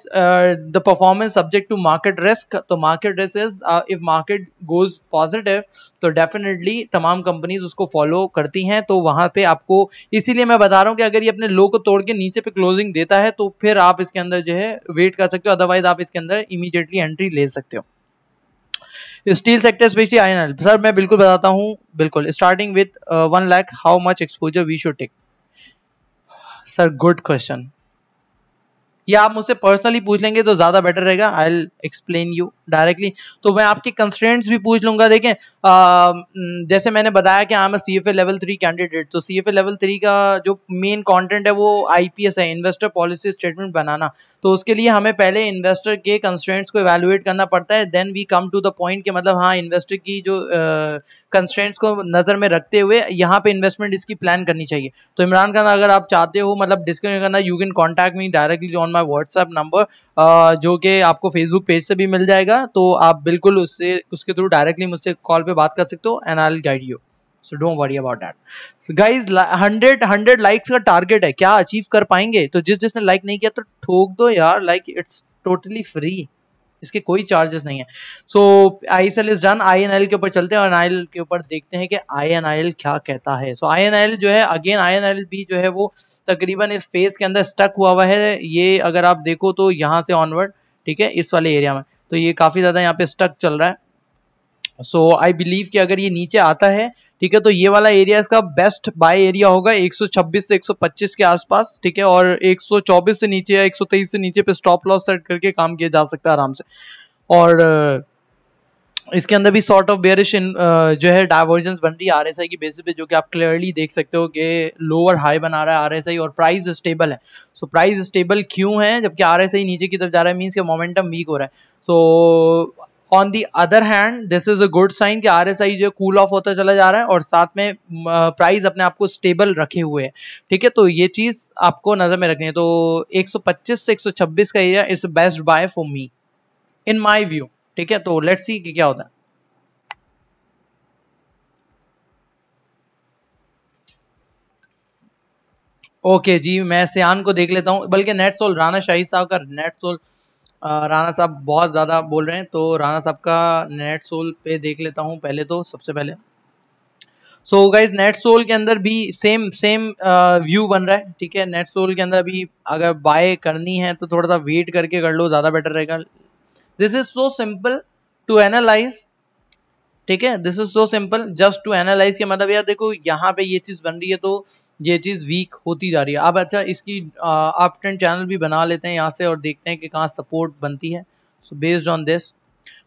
the performance subject to market risk। तो market risk is if market goes positive तो definitely तमाम कंपनीज उसको फॉलो करती हैं। तो वहां पे आपको, इसीलिए मैं बता रहा हूं कि अगर ये अपने लो को तोड़ के नीचे पे क्लोजिंग देता है तो फिर आप इसके अंदर जो है वेट कर सकते हो, अदरवाइज आप इसके अंदर इमीडिएटली एंट्री ले सकते हो। Steel sector specially INL sir, मैं बिल्कुल बताता हूं, बिल्कुल starting with 1 lakh how much exposure we should take. Sir good question, या आप मुझसे पर्सनली पूछ लेंगे तो ज्यादा बेटर रहेगा। I will explain you directly. तो मैं आपके कंस्ट्रेंट्स भी पूछ लूंगा। देखें जैसे मैंने बताया कि I am CFA level 3 candidate, तो सीएफए लेवल 3 का जो मेन कंटेंट है वो आईपीएस है, इन्वेस्टर पॉलिसी स्टेटमेंट बनाना। तो उसके लिए हमें पहले इन्वेस्टर के कंस्ट्रेंट्स को इवैल्यूएट करना पड़ता है, then we come to the point कि मतलब हाँ इन्वेस्टर की जो कंस्ट्रेंट्स को नजर में रखते हुए यहाँ पे इन्वेस्टमेंट इसकी प्लान करनी चाहिए। तो इमरान खान अगर आप चाहते हो मतलब डिस्कस करना, you can contact me directly on my WhatsApp number, जो कि आपको फेसबुक पेज से भी मिल जाएगा। तो आप बिल्कुल उसके थ्रू डायरेक्टली मुझसे कॉल पे बात कर सकते हो and I will guide you. So don't worry about that. So guys, 100 likes का टारगेट है, क्या अचीव कर पाएंगे? तो जिसने लाइक नहीं किया तो ठोक दो यार, लाइक इट्स टोटली फ्री, इसके कोई चार्जेस नहीं है। सो आईएसएल इज डन, आईएनएल के ऊपर चलते हैं और आईएनएल के ऊपर देखते हैं कि आईएनएल क्या कहता है। सो आईएनएल जो है, अगेन आईएनएल भी जो है वो तकरीबन इस फेज के अंदर स्टक हुआ है। ये अगर आप देखो तो यहाँ से ऑनवर्ड, ठीक है, इस वाले एरिया में तो ये काफी ज्यादा यहाँ पे स्टक चल रहा है। सो आई बिलीव कि अगर ये नीचे आता है, ठीक है, तो ये वाला एरिया इसका बेस्ट बाय एरिया होगा 126 से 125 के आसपास। ठीक है, और 124 से नीचे या 123 से नीचे पे स्टॉप लॉस सेट करके काम किया जा सकता है आराम से। और इसके अंदर भी सॉर्ट ऑफ बेयरिश जो है डाइवर्जेंस बन रही है आरएसआई की बेसिस पे, जो कि आप क्लियरली देख सकते हो कि लोअर हाई बना रहा है आरएसआई और प्राइस स्टेबल है। सो प्राइस स्टेबल क्यों है जबकि आरएसआई नीचे की तरफ जा रहा है? मींस के मोमेंटम वीक हो रहा है। So on the other hand this is a good sign कि आरएसआई जो कूल ऑफ होता चला जा रहा है और साथ में प्राइस अपने आप को स्टेबल रखे हुए है। ठीक है, तो ये चीज आपको नजर में रखनी है। तो 125 से 126 का area is best buy for me in my view. ठीक है, तो लेट्स सी कि क्या होता है। ओके जी, मैं सियान को देख लेता हूँ, बल्कि नेट सोल राणा शाहिद साहब का नेट सोल, राणा साहब बहुत ज्यादा बोल रहे हैं तो राणा साहब का नेट सोल पे देख लेता हूँ पहले, तो सबसे पहले। सो गाइज नेट सोल के अंदर भी सेम व्यू बन रहा है। ठीक है, नेट सोल के अंदर भी अगर बाय करनी है तो थोड़ा सा वेट करके कर लो, ज्यादा बेटर रहेगा। This is so simple to analyse. ठीक है, this is so simple just to analyse के मतलब यार देखो यहाँ पे ये चीज बन रही है तो ये चीज वीक होती जा रही है। अब अच्छा इसकी आप ट्रेंड चैनल भी बना लेते हैं यहाँ से और देखते हैं कि कहाँ सपोर्ट बनती है। सो बेस्ड ऑन दिस,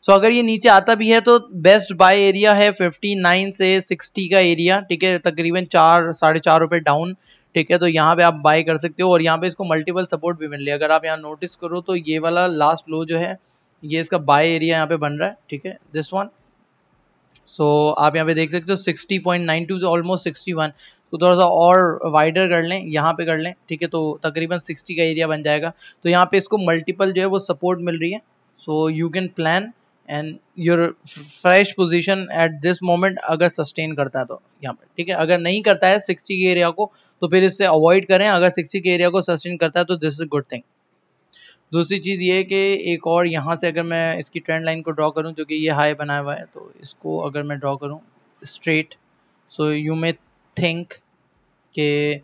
सो अगर ये नीचे आता भी है तो बेस्ट बाय एरिया है 59 से 60 का एरिया। ठीक है, तकरीबन 4-4.5 रुपए डाउन। ठीक है, तो यहाँ पे आप बाय कर सकते हो और यहाँ पे इसको मल्टीपल सपोर्ट भी मिल रही है। अगर आप यहाँ नोटिस करो तो ये वाला लास्ट लो जो है ये इसका बाय एरिया यहाँ पे बन रहा है। ठीक है, दिस वन। सो आप यहाँ पे देख सकते हो 60.92 से ऑलमोस्ट 61, तो थोड़ा सा और वाइडर कर लें, यहाँ पे कर लें, ठीक है, तो तकरीबन 60 का एरिया बन जाएगा। तो यहाँ पे इसको मल्टीपल जो है वो सपोर्ट मिल रही है, सो you can plan and your fresh position at this moment अगर सस्टेन करता है तो यहाँ पे, ठीक है। अगर नहीं करता है 60 के एरिया को तो फिर इससे अवॉइड करें, अगर 60 के एरिया को सस्टेन करता है तो दिस इज गुड थिंग। दूसरी चीज़ ये है कि एक और यहाँ से अगर मैं इसकी ट्रेंड लाइन को ड्रॉ करूँ, जो कि ये हाई बनाया हुआ है, तो इसको अगर मैं ड्रॉ करूँ straight, so you may think कि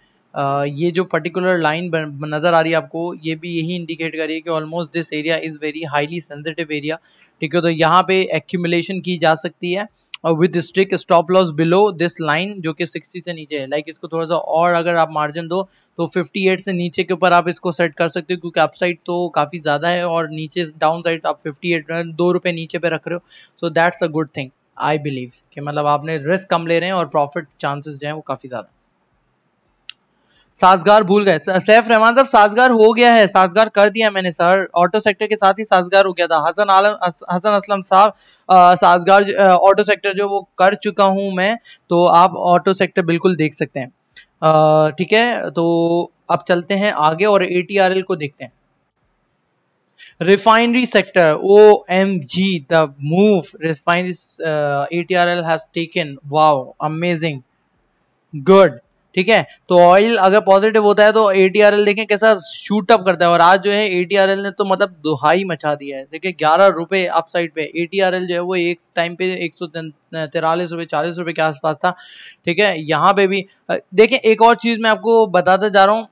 ये जो पर्टिकुलर लाइन नज़र आ रही है आपको, ये भी यही इंडिकेट कर रही है कि almost this area is very highly sensitive area, ठीक है। तो यहाँ पे एक्यूमुलेशन की जा सकती है और with strict stop loss below this line जो कि 60 से नीचे है। लाइक इसको थोड़ा सा और अगर आप मार्जिन दो तो 58 से नीचे के ऊपर आप इसको सेट कर सकते हो, क्योंकि अपसाइड तो काफ़ी ज़्यादा है और नीचे डाउन साइड आप 58 2 रुपये नीचे पे रख रहे हो, so that's a good thing I believe कि मतलब आपने रिस्क कम ले रहे हैं और प्रॉफिट चांसेस जो हैं वो काफ़ी ज़्यादा। साजगार भूल गए सैफ रहमान साहब, साजगार हो गया है, साजगार कर दिया मैंने सर, ऑटो सेक्टर के साथ ही साजगार हो गया था। हसन असलम साहब, साजगार ऑटो सेक्टर जो वो कर चुका हूं मैं, तो आप ऑटो सेक्टर बिल्कुल देख सकते हैं, ठीक है। तो अब चलते हैं आगे और ATRL को देखते हैं। Refinery sector, OMG the move refinery ATRL has taken, wow amazing good, ठीक है। तो ऑयल अगर पॉजिटिव होता है तो ATRL देखें कैसा शूट अप करता है, और आज जो है ATRL ने तो मतलब दुहाई मचा दिया है। देखिए 11 रुपए अप साइड पे ATRL जो है वो एक टाइम पे 143 रुपए 40 रुपए के आसपास था, ठीक है। यहाँ पे भी देखें एक और चीज मैं आपको बताता जा रहा हूँ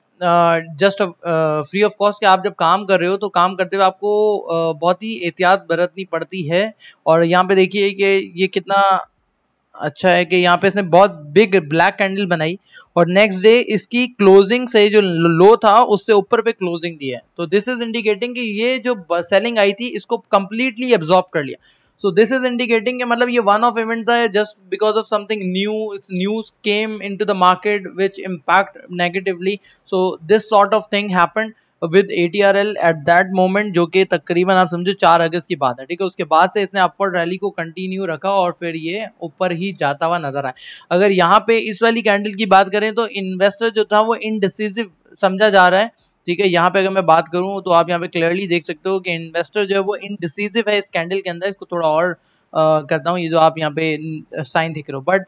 जस्ट फ्री ऑफ कॉस्ट, कि आप जब काम कर रहे हो तो काम करते हुए आपको बहुत ही एहतियात बरतनी पड़ती है। और यहाँ पे देखिए कि ये कितना अच्छा है कि यहाँ पे इसने बहुत बिग ब्लैक कैंडल बनाई और नेक्स्ट डे इसकी क्लोजिंग से जो लो था उससे ऊपर पे क्लोजिंग दी है, तो दिस इज इंडिकेटिंग कि ये जो सेलिंग आई थी इसको कंप्लीटली एब्जॉर्ब कर लिया। सो दिस इज इंडिकेटिंग कि मतलब ये वन ऑफ इवेंट था just because of something new, news came into the market which impact negatively, so this sort of thing happened with ATRL at that moment, जो कि तकरीबन आप समझो 4 अगस्त की बात है, ठीक है। उसके बाद से इसने अपवर्ड रैली को कंटिन्यू रखा और फिर ये ऊपर ही जाता हुआ नजर आया। अगर यहाँ पे इस वाली कैंडल की बात करें तो इन्वेस्टर जो था वो इनडिसिसिव समझा जा रहा है, ठीक है। यहाँ पे अगर मैं बात करूँ तो आप यहाँ पे क्लियरली देख सकते हो कि इन्वेस्टर जो है वो इनडिसिसिव है इस कैंडल के अंदर। इसको थोड़ा और करता हूँ, ये जो आप यहाँ पे साइन दिख रहे हो, बट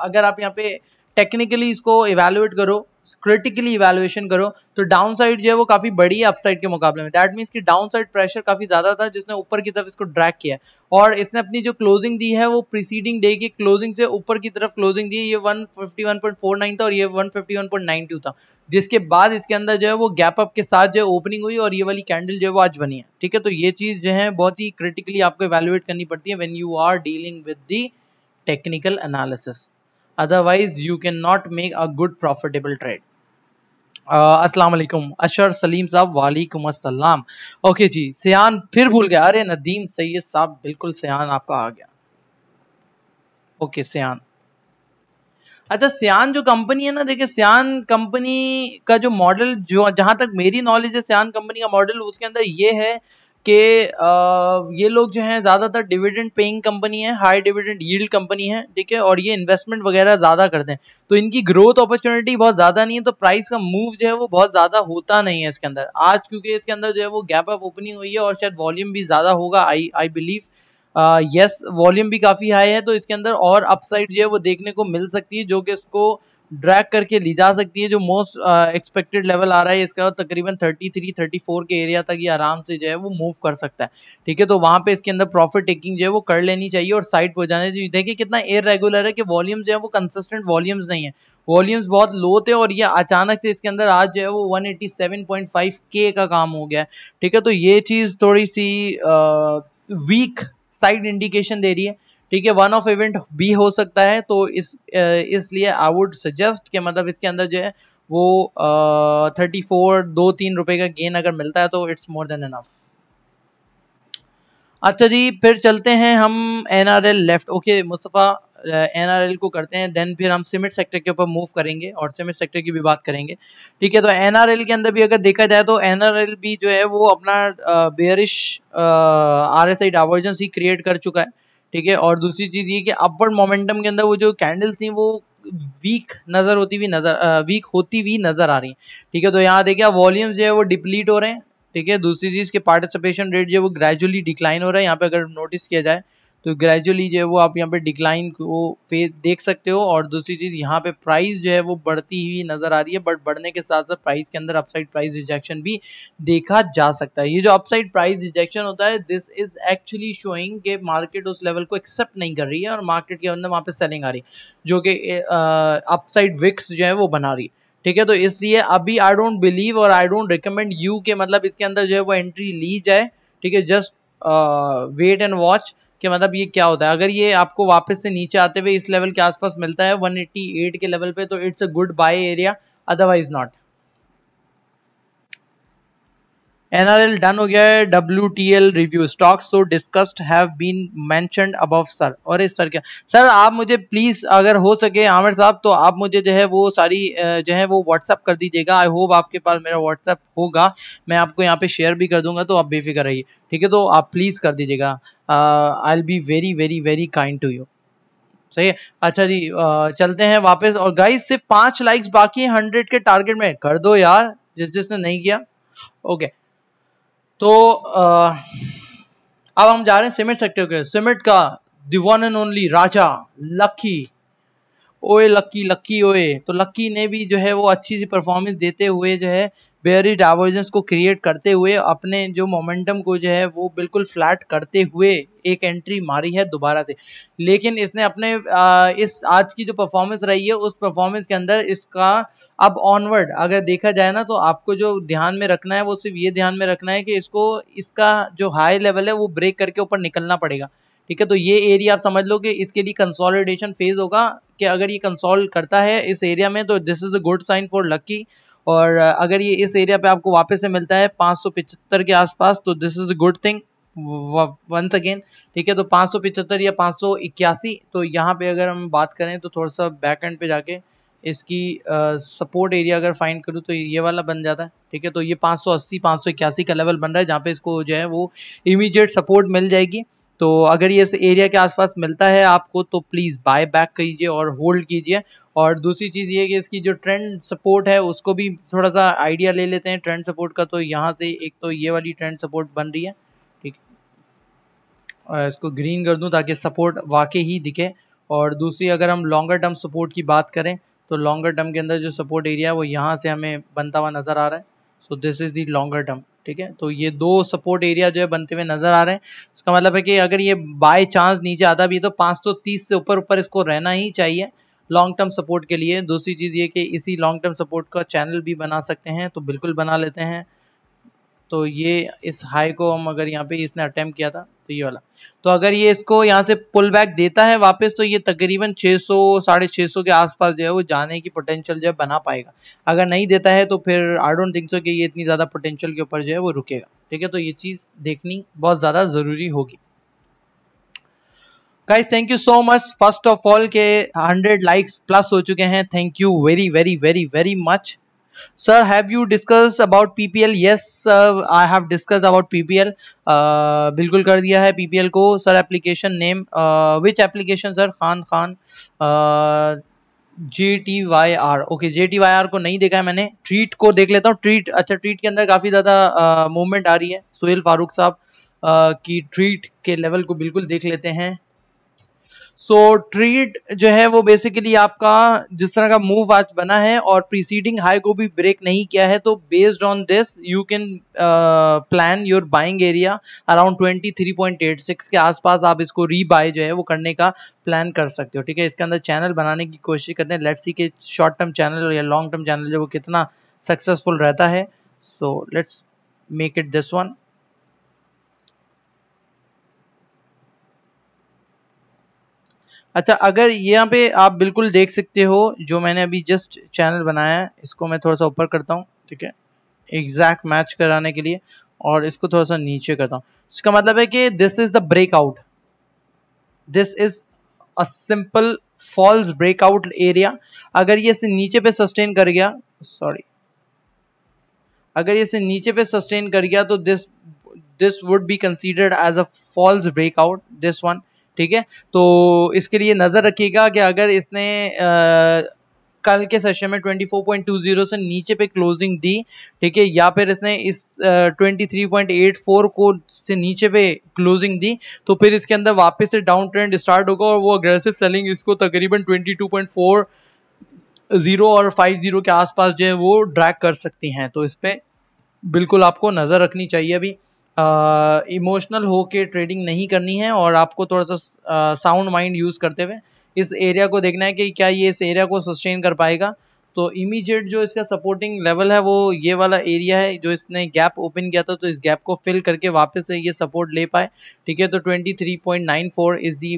अगर आप यहाँ पे टेक्निकली इसको इवेलुएट करो, क्रिटिकली इवैल्यूएशन करो, तो डाउन साइड जो है वो काफी बड़ी है अपसाइड के मुकाबले में। दैट मींस कि डाउन साइड प्रेशर काफी ज्यादा था जिसने ऊपर की तरफ इसको ड्रैग किया, और इसने अपनी जो क्लोजिंग दी है वो प्रीसीडिंग डे की क्लोजिंग से ऊपर की तरफ क्लोजिंग दी है। ये 151.49 था और ये 151.92 था, जिसके बाद इसके अंदर जो है वो गैप अप के साथ जो है ओपनिंग हुई और ये वाली कैंडल जो है वो आज बनी है, ठीक है। तो ये चीज जो है बहुत ही क्रिटिकली आपको इवैल्यूएट करनी पड़ती है when you are dealing with the technical analysis, otherwise you cannot make a good profitable trade। अस्सलाम वालेकुम अशर सलीम साहब, वालेकुम अस्सलाम। ओके जी, सियान फिर भूल गया, अरे नदीम सैयद साहब बिल्कुल सियान आपका आ गया। ओके सियान, अच्छा सियान जो कंपनी है ना, देखिए सियान कंपनी का जो मॉडल, जो जहां तक मेरी नॉलेज है सियान कंपनी का मॉडल, उसके अंदर ये है कि ये लोग जो हैं ज़्यादातर डिविडेंड पेइंग कंपनी है, हाई डिविडेंड यील्ड कंपनी है, ठीक है, और ये इन्वेस्टमेंट वगैरह ज़्यादा करते हैं, तो इनकी ग्रोथ अपॉर्चुनिटी बहुत ज़्यादा नहीं है, तो प्राइस का मूव जो है वो बहुत ज़्यादा होता नहीं है इसके अंदर आज, क्योंकि इसके अंदर जो है वो गैप अप ओपनिंग हुई है और शायद वॉल्यूम भी ज़्यादा होगा। आई बिलीव यस, वॉल्यूम भी काफ़ी हाई है, तो इसके अंदर और अपसाइड जो है वो देखने को मिल सकती है, जो कि इसको ड्रैग करके ली जा सकती है। जो मोस्ट एक्सपेक्टेड लेवल आ रहा है इसका तकरीबन 33-34 के एरिया तक ये आराम से जो है वो मूव कर सकता है, ठीक है। तो वहां पे इसके अंदर प्रॉफिट टेकिंग जो है वो कर लेनी चाहिए और साइड पर जाने चाहिए। देखिए कितना इररेगुलर है कि वॉल्यूम्स जो है वो कंसिस्टेंट वॉल्यूम्स नहीं है, वॉल्यूम्स बहुत लो थे और ये अचानक से इसके अंदर आज जो है वो 187.5K का काम हो गया है, ठीक है। तो ये चीज़ थोड़ी सी वीक साइड इंडिकेशन दे रही है, ठीक है। वन ऑफ इवेंट भी हो सकता है, तो इसलिए आई वुड सजेस्ट कि मतलब इसके अंदर जो है वो 34 2-3 रुपए का गेन अगर मिलता है तो इट्स मोर देन इनफ। अच्छा जी, फिर चलते हैं हम NRL left. Okay Mustafa, NRL को करते हैं, देन फिर हम सीमेंट सेक्टर के ऊपर मूव करेंगे और सीमेंट सेक्टर की भी बात करेंगे, ठीक है। तो NRL के अंदर भी अगर देखा जाए तो NRL भी जो है वो अपना बेयरिश RSI डाइवर्जेंस ही क्रिएट कर चुका है, ठीक है। और दूसरी चीज ये कि अपवर्ड मोमेंटम के अंदर वो जो कैंडल्स थी वो वीक होती हुई नजर आ रही है, ठीक है। तो यहाँ देखिए वॉल्यूम्स जो है वो डिप्लीट हो रहे हैं, ठीक है। दूसरी चीज के पार्टिसिपेशन रेट जो है वो ग्रेजुअली डिक्लाइन हो रहा है, यहाँ पे अगर नोटिस किया जाए तो ग्रेजुअली जो है वो आप यहाँ पे डिक्लाइन को देख सकते हो। और दूसरी चीज यहाँ पे प्राइस जो है वो बढ़ती हुई नजर आ रही है, बट बढ़ने के साथ साथ प्राइस के अंदर अपसाइड प्राइस रिजेक्शन भी देखा जा सकता है। ये जो अपसाइड प्राइस रिजेक्शन होता है, दिस इज एक्चुअली शोइंग कि मार्केट उस लेवल को एक्सेप्ट नहीं कर रही है और मार्केट के अंदर वहां पे सेलिंग आ रही है, जो कि अपसाइड विक्स जो है वो बना रही है, ठीक है। तो इसलिए अभी आई डोंट बिलीव और आई डोंट रिकमेंड यू के मतलब इसके अंदर जो है वो एंट्री ली जाए, ठीक है। जस्ट वेट एंड वॉच कि मतलब ये क्या होता है। अगर ये आपको वापस से नीचे आते हुए इस लेवल के आसपास मिलता है 188 के लेवल पे, तो it's a good buy area, otherwise not. NRL done हो गया है। WTL रिव्यू स्टॉक्स तो discussed have been mentioned above sir. और इस सर क्या सर, आप मुझे प्लीज अगर हो सके आमिर साहब तो आप मुझे जो है वो सारी जो है वो व्हाट्सअप कर दीजिएगा। आई होप आपके पास मेरा व्हाट्सअप होगा, मैं आपको यहाँ पे शेयर भी कर दूंगा, तो आप बेफिक्र रहिए, ठीक है। तो आप प्लीज कर दीजिएगा, I will be very very very kind to you. सही है। अच्छा जी, चलते हैं वापस। और गाइस सिर्फ 5 लाइक्स बाकी है 100 के टारगेट में, कर दो यार जिसने नहीं किया। ओके, तो अब हम जा रहे हैं सिमेंट सेक्टर के। सिमेंट का the one and only Raja lucky, ओए लक्की लक्की ओए। तो लक्की ने भी जो है वो अच्छी सी परफॉर्मेंस देते हुए जो है बेयरिश डाइवर्जेंस को क्रिएट करते हुए अपने जो मोमेंटम को जो है वो बिल्कुल फ्लैट करते हुए एक एंट्री मारी है दोबारा से। लेकिन इसने अपने इस आज की जो परफॉर्मेंस रही है उस परफॉर्मेंस के अंदर इसका अब ऑनवर्ड अगर देखा जाए ना, तो आपको जो ध्यान में रखना है वो सिर्फ ये ध्यान में रखना है कि इसका जो हाई लेवल है वो ब्रेक करके ऊपर निकलना पड़ेगा, ठीक है। तो ये एरिया आप समझ लो कि इसके लिए कंसोलिडेशन फेज होगा, कि अगर ये कंसोल करता है इस एरिया में तो this is a good sign for Lucky. और अगर ये इस एरिया पे आपको वापस से मिलता है 575 के आसपास, तो this is a good thing once again, ठीक है। तो 575 या 581, तो यहाँ पे अगर हम बात करें तो थोड़ा सा बैक एंड पे जाके इसकी सपोर्ट एरिया अगर फाइंड करूँ तो ये वाला बन जाता है, ठीक है। तो ये 580 581 का लेवल बन रहा है जहाँ पे इसको जो है वो इमीडिएट सपोर्ट मिल जाएगी। तो अगर ये इस एरिया के आसपास मिलता है आपको तो प्लीज बाय बैक कीजिए और होल्ड कीजिए। और दूसरी चीज ये कि इसकी जो ट्रेंड सपोर्ट है उसको भी थोड़ा सा आइडिया ले लेते हैं ट्रेंड सपोर्ट का। तो यहाँ से एक तो ये वाली ट्रेंड सपोर्ट बन रही है, ठीक है। इसको ग्रीन कर दूं ताकि सपोर्ट वाकई ही दिखे। और दूसरी अगर हम लॉन्गर टर्म सपोर्ट की बात करें तो लॉन्गर टर्म के अंदर जो सपोर्ट एरिया है वो यहाँ से हमें बनता हुआ नजर आ रहा है। So this is the longer term, ठीक है। तो ये दो सपोर्ट एरिया जो है बनते हुए नजर आ रहे हैं। इसका मतलब है कि अगर ये बाय चांस नीचे आता भी है तो 530 से ऊपर ऊपर इसको रहना ही चाहिए लॉन्ग टर्म सपोर्ट के लिए। दूसरी चीज ये कि इसी लॉन्ग टर्म सपोर्ट का चैनल भी बना सकते हैं, तो बिल्कुल बना लेते हैं। तो ये इस हाई को हम अगर यहाँ पे इसने अटेम्प्ट किया था तो ये वाला, तो अगर ये इसको यहाँ से पुल बैक देता है वापस तो ये तकरीबन 600 650 के आसपास जो है वो जाने की पोटेंशियल जो है बना पाएगा। अगर नहीं देता है तो फिर आई डोंट थिंक सो कि ये इतनी ज़्यादा पोटेंशियल के ऊपर जो है वो रुकेगा, ठीक है। तो ये चीज़ देखनी बहुत ज़्यादा ज़रूरी होगी। Guys thank you so much first of all के 100 लाइक्स प्लस हो चुके हैं, thank you very very very very much. Sir, have you discussed about PPL? Yes, I have discussed about PPL. बिल्कुल कर दिया है PPL को। Sir application name which application sir? Khan JTYR। Okay, JTYR को नहीं देखा है मैंने, ट्रीट को देख लेता हूँ। ट्रीट, अच्छा ट्रीट के अंदर काफ़ी ज़्यादा मूवमेंट आ रही है। सुहेल फारूक साहब की ट्रीट के लेवल को बिल्कुल देख लेते हैं। सो ट्रीट जो है वो बेसिकली आपका जिस तरह का मूव आज बना है और प्रीसीडिंग हाई को भी ब्रेक नहीं किया है, तो based on this you can plan your buying area around 23.86 के आसपास। आप इसको रीबाय जो है वो करने का प्लान कर सकते हो, ठीक है। इसके अंदर चैनल बनाने की कोशिश करते हैं, लेट्स सी के शॉर्ट टर्म चैनल या लॉन्ग टर्म चैनल जो वो कितना सक्सेसफुल रहता है। So let's make it this one. अच्छा, अगर यहाँ पे आप बिल्कुल देख सकते हो जो मैंने अभी जस्ट चैनल बनाया है, इसको मैं थोड़ा सा ऊपर करता हूँ, ठीक है, एग्जैक्ट मैच कराने के लिए, और इसको थोड़ा सा नीचे करता हूँ। इसका मतलब है कि this is the breakout, this is a simple false breakout area. अगर ये इसे नीचे पे सस्टेन कर गया, सॉरी, अगर ये इसे नीचे पे सस्टेन कर गया तो this would be considered as a false breakout, this one, ठीक है, तो इसके लिए नजर रखिएगा कि अगर इसने कल के सेशन में 24.20 से नीचे पे क्लोजिंग दी, ठीक है, या फिर इसने इस 23.84 को से नीचे पे क्लोजिंग दी, तो फिर इसके अंदर वापस से डाउन ट्रेंड स्टार्ट होगा और वो अग्रेसिव सेलिंग इसको तकरीबन 22.40 और 50 के आसपास जो है वो ड्रैग कर सकती हैं। तो इस पे बिल्कुल आपको नजर रखनी चाहिए। अभी इमोशनल होके ट्रेडिंग नहीं करनी है और आपको थोड़ा सा साउंड माइंड यूज करते हुए इस एरिया को देखना है कि क्या ये इस एरिया को सस्टेन कर पाएगा। तो इमीडिएट जो इसका सपोर्टिंग लेवल है वो ये वाला एरिया है जो इसने गैप ओपन किया था, तो इस गैप को फिल करके वापस से ये सपोर्ट ले पाए, ठीक है। तो 23.94 is the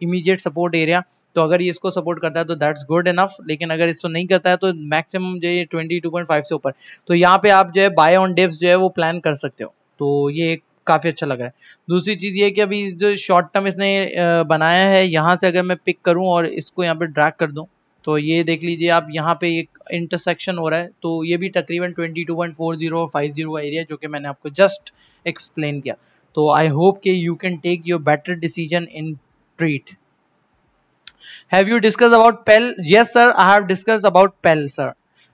immediate support area. तो अगर ये इसको सपोर्ट करता है तो दैट्स गुड इनफ, लेकिन अगर इसको नहीं करता है तो मैक्सिमम जो है 22.5 से ऊपर, तो यहाँ पे आप जो है बाय ऑन डिप्स जो है वो प्लान कर सकते हो। तो ये काफी अच्छा लग रहा है। दूसरी चीज ये कि अभी जो शॉर्ट टर्म इसने बनाया है, यहाँ से अगर मैं पिक करूं और इसको यहाँ पे ड्रैग कर दूं, तो ये देख लीजिए आप, यहाँ पे एक इंटरसेक्शन हो रहा है। तो ये भी तकरीबन 22.40 और 50 का एरिया जो कि मैंने आपको जस्ट एक्सप्लेन किया। तो आई होप कि you can take your better decision in trade. Have you discussed about PEL? Yes sir, I have discussed about PEL sir.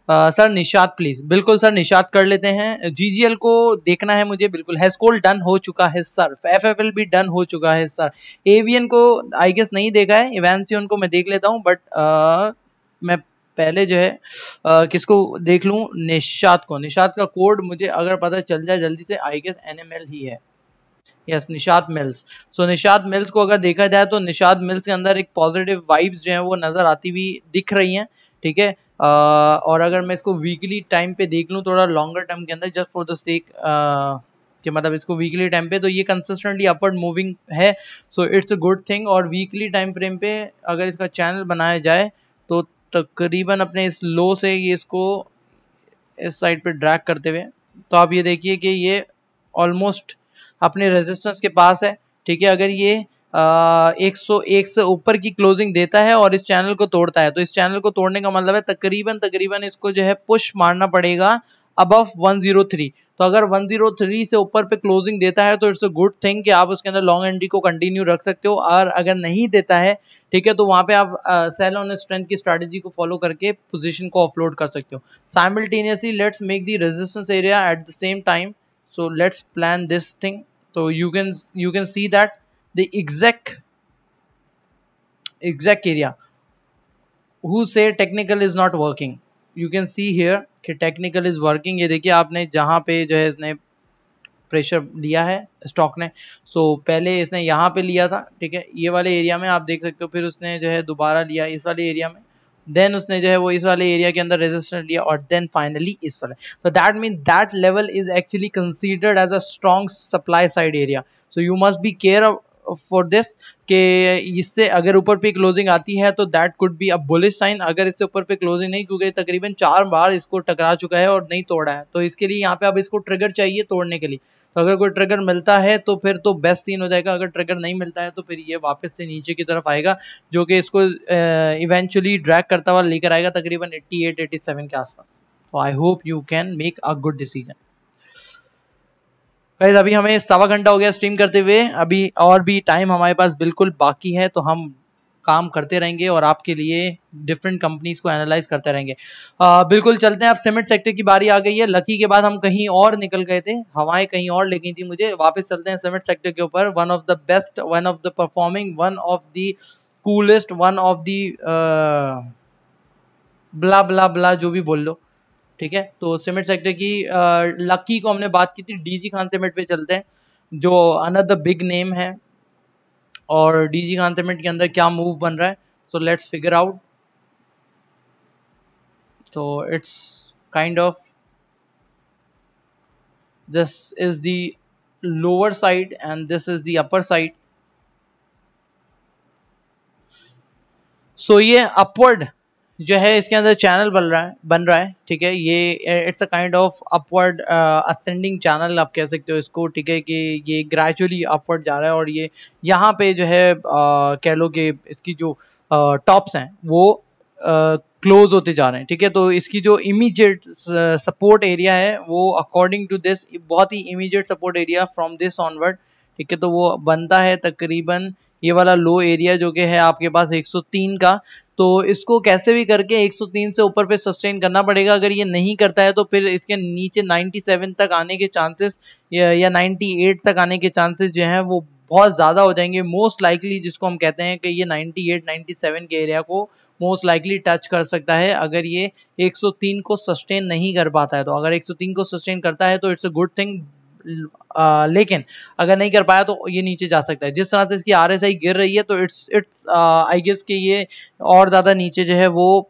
Sir Nishat please. बिल्कुल सर, निशात कर लेते हैं। जीजीएल को देखना है मुझे, बिल्कुल। हैस्कोल डन हो चुका है सर, एफएफएल भी डन हो चुका है सर। एवियन को आई गेस नहीं देखा है, इवेंसियन को मैं देख लेता हूं, बट मैं पहले जो है किसको देख लूं, निशात को। निशात का कोड मुझे अगर पता चल जाए जल्दी से, आई गेस एनएमएल ही है। Yes, Nishat mills. So Nishat mills को अगर देखा जाए तो निशात मिल्स के अंदर एक पॉजिटिव वाइब्स जो है वो नजर आती हुई दिख रही हैं, ठीक है। और अगर मैं इसको वीकली टाइम पे देख लूँ थोड़ा लॉन्गर टर्म के अंदर, जस्ट फॉर द सेक कि मतलब इसको वीकली टाइम पे, तो ये कंसिस्टेंटली अपवर्ड मूविंग है, so it's a good thing. और वीकली टाइम फ्रेम पे अगर इसका चैनल बनाया जाए तो तकरीबन अपने इस लो से ये इसको इस साइड पे ड्रैग करते हुए, तो आप ये देखिए कि ये ऑलमोस्ट अपने रेजिस्टेंस के पास है, ठीक है। अगर ये 101 से ऊपर की क्लोजिंग देता है और इस चैनल को तोड़ता है, तो इस चैनल को तोड़ने का मतलब है तकरीबन इसको जो है पुश मारना पड़ेगा अबव 103। तो अगर 103 से ऊपर पे क्लोजिंग देता है तो इट्स अ गुड थिंग कि आप उसके अंदर लॉन्ग एंट्री को कंटिन्यू रख सकते हो। और अगर नहीं देता है, ठीक है, तो वहां पे आप सेल ऑन स्ट्रेंथ की स्ट्रेटजी को फॉलो करके पोजीशन को ऑफलोड कर सकते हो। Simultaneously let's make the resistance area at the same time, so let's plan this thing. So you can see that the exact area who say technical is not working, you can see here कि technical is working। ये देखिए आपने जहां पे जो है इसने pressure लिया है स्टॉक ने, सो पहले इसने यहाँ पे लिया था, ठीक है, ये वाले एरिया में आप देख सकते हो, फिर उसने जो है दोबारा लिया इस वाले एरिया में, देन उसने जो है वो इस वाले एरिया के अंदर रेजिस्टेंस लिया और देन फाइनली इस वाले। तो that mean that level is actually considered as a strong supply side area. So you must be care for this कि इससे अगर ऊपर पे क्लोजिंग आती है तो that could be a bullish sign. अगर इससे ऊपर पे क्लोजिंग नहीं, क्योंकि तकरीबन 4 बार इसको टकरा चुका है और नहीं तोड़ा है, तो इसके लिए यहाँ पे अब इसको ट्रिगर चाहिए तोड़ने के लिए। तो अगर कोई ट्रिगर मिलता है तो फिर तो बेस्ट सीन हो जाएगा, अगर ट्रिगर नहीं मिलता है तो फिर ये वापस से नीचे की तरफ आएगा, जो कि इसको इवेंचुअली ड्रैग करता हुआ लेकर आएगा तकरीबन 88-87 के आसपास। तो I hope you can make a good decision. Guys अभी हमें 1.25 घंटा हो गया स्ट्रीम करते हुए, अभी और भी टाइम हमारे पास बिल्कुल बाकी है, तो हम काम करते रहेंगे और आपके लिए डिफरेंट कंपनीज को एनालाइज करते रहेंगे। बिल्कुल चलते हैं। अब सीमेंट सेक्टर की बारी आ गई है। लकी के बाद हम कहीं और निकल गए थे, हवाएं कहीं और ले गई थी मुझे। वापस चलते हैं सीमेंट सेक्टर के ऊपर। One of the best, one of the performing, one of the coolest, one of the blah blah blah जो भी बोल लो, ठीक है। तो सीमेंट सेक्टर की लकी को हमने बात की थी, डीजी खान सीमेंट पे चलते हैं जो अनदर बिग नेम है, और डीजी खान सीमेंट के अंदर क्या मूव बन रहा है, सो लेट्स फिगर आउट। तो it's kind of this is the lower side and this is the upper side. So ये अपवर्ड जो है इसके अंदर चैनल बन रहा है, ठीक है। ये it's a kind of upward ascending channel आप कह सकते हो इसको, ठीक है, कि ये ग्रेजुअली अपवर्ड जा रहा है और ये यहाँ पे जो है कह लो कि इसकी जो टॉप्स हैं वो क्लोज होते जा रहे हैं, ठीक है। तो इसकी जो इमीडिएट सपोर्ट एरिया है वो अकॉर्डिंग टू दिस बहुत ही immediate support area from this onward, ठीक है। तो वो बनता है तकरीबन ये वाला लो एरिया जो कि है आपके पास 103 का, तो इसको कैसे भी करके 103 से ऊपर पे सस्टेन करना पड़ेगा। अगर ये नहीं करता है तो फिर इसके नीचे 97 तक आने के चांसेस या 98 तक आने के चांसेस जो हैं वो बहुत ज़्यादा हो जाएंगे। मोस्ट लाइकली जिसको हम कहते हैं कि ये 98 97 के एरिया को मोस्ट लाइकली टच कर सकता है अगर ये 103 को सस्टेन नहीं कर पाता है। तो अगर 103 को सस्टेन करता है तो इट्स अ गुड थिंग, लेकिन अगर नहीं कर पाया तो ये नीचे जा सकता है। जिस तरह से इसकी RSI गिर रही है तो इट्स आई गेस कि ये और ज़्यादा नीचे जो है वो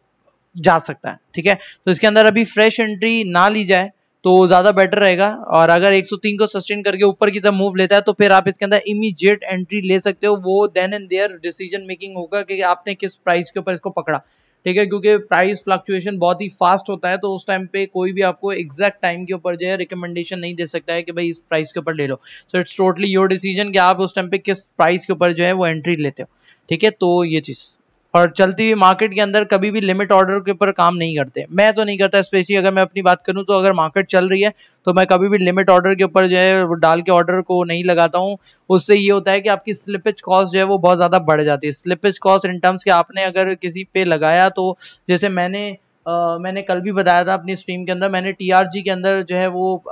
जा सकता है। ठीक है, तो इसके अंदर अभी फ्रेश एंट्री ना ली जाए तो ज़्यादा बेटर रहेगा। और अगर 103 को सस्टेन करके ऊपर की तरफ मूव लेता है तो फिर आप इसके अंदर इमीडिएट एंट्री ले सकते हो। वो then and there decision making होगा कि आपने किस प्राइस के ऊपर इसको पकड़ा। ठीक है, क्योंकि प्राइस फ्लक्चुएशन बहुत ही फास्ट होता है, तो उस टाइम पे कोई भी आपको एग्जैक्ट टाइम के ऊपर जो है रिकमेंडेशन नहीं दे सकता है कि भाई इस प्राइस के ऊपर ले लो। So it's totally your decision कि आप उस टाइम पे किस प्राइस के ऊपर जो है वो एंट्री लेते हो। ठीक है, तो ये चीज़। और चलती हुई मार्केट के अंदर कभी भी लिमिट ऑर्डर के ऊपर काम नहीं करते। मैं तो नहीं करता, स्पेशली अगर मैं अपनी बात करूं तो अगर मार्केट चल रही है तो मैं कभी भी लिमिट ऑर्डर के ऊपर जो है वो डाल के ऑर्डर को नहीं लगाता हूं। उससे ये होता है कि आपकी स्लिपेज कॉस्ट जो है वो बहुत ज़्यादा बढ़ जाती है। स्लिपेज कॉस्ट इन टर्म्स के आपने अगर किसी पे लगाया तो जैसे मैंने कल भी बताया था अपनी स्ट्रीम के अंदर, मैंने TRG के अंदर जो है वो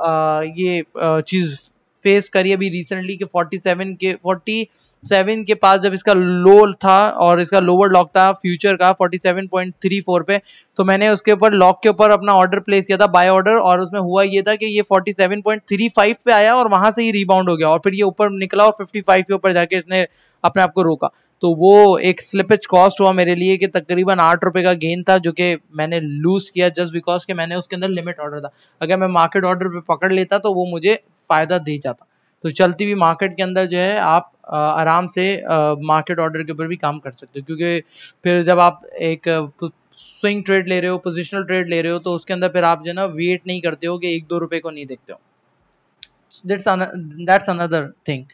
ये चीज़ फेस करी अभी रिसेंटली कि 47 के पास जब इसका लो था और इसका लोअर लॉक था फ्यूचर का 47.34 पे, तो मैंने उसके ऊपर लॉक के ऊपर अपना ऑर्डर प्लेस किया था, बाय ऑर्डर। और उसमें हुआ ये था कि ये 47.35 पे आया और वहां से ही रिबाउंड हो गया और फिर ये ऊपर निकला और 55 के ऊपर जाके इसने अपने आप को रोका। तो वो एक स्लिपेज कॉस्ट हुआ मेरे लिए कि तकरीबन 8 रुपए का गेन था जो कि मैंने लूज किया जस्ट बिकॉज कि मैंने उसके अंदर लिमिट ऑर्डर था। अगर मैं मार्केट ऑर्डर पे पकड़ लेता तो वो मुझे फायदा दे जाता। तो चलती हुई मार्केट के अंदर जो है आप आराम से मार्केट ऑर्डर के ऊपर भी काम कर सकते हो, क्योंकि फिर जब आप एक स्विंग ट्रेड ले रहे हो, पोजिशनल ट्रेड ले रहे हो, तो उसके अंदर फिर आप जो है ना वेट नहीं करते हो कि 1-2 रुपए को नहीं देखते हो। That's another thing.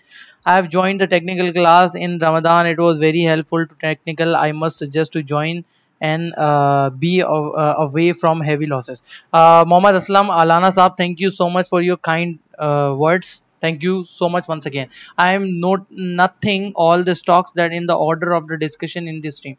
I have joined the technical class in Ramadan. It was very helpful to technical. I must suggest to join and be away from heavy losses. Mohammad Aslam Alana Saab, thank you so much for your kind words. Thank you so much once again. I am nothing all the stocks that in the order of the discussion in this stream.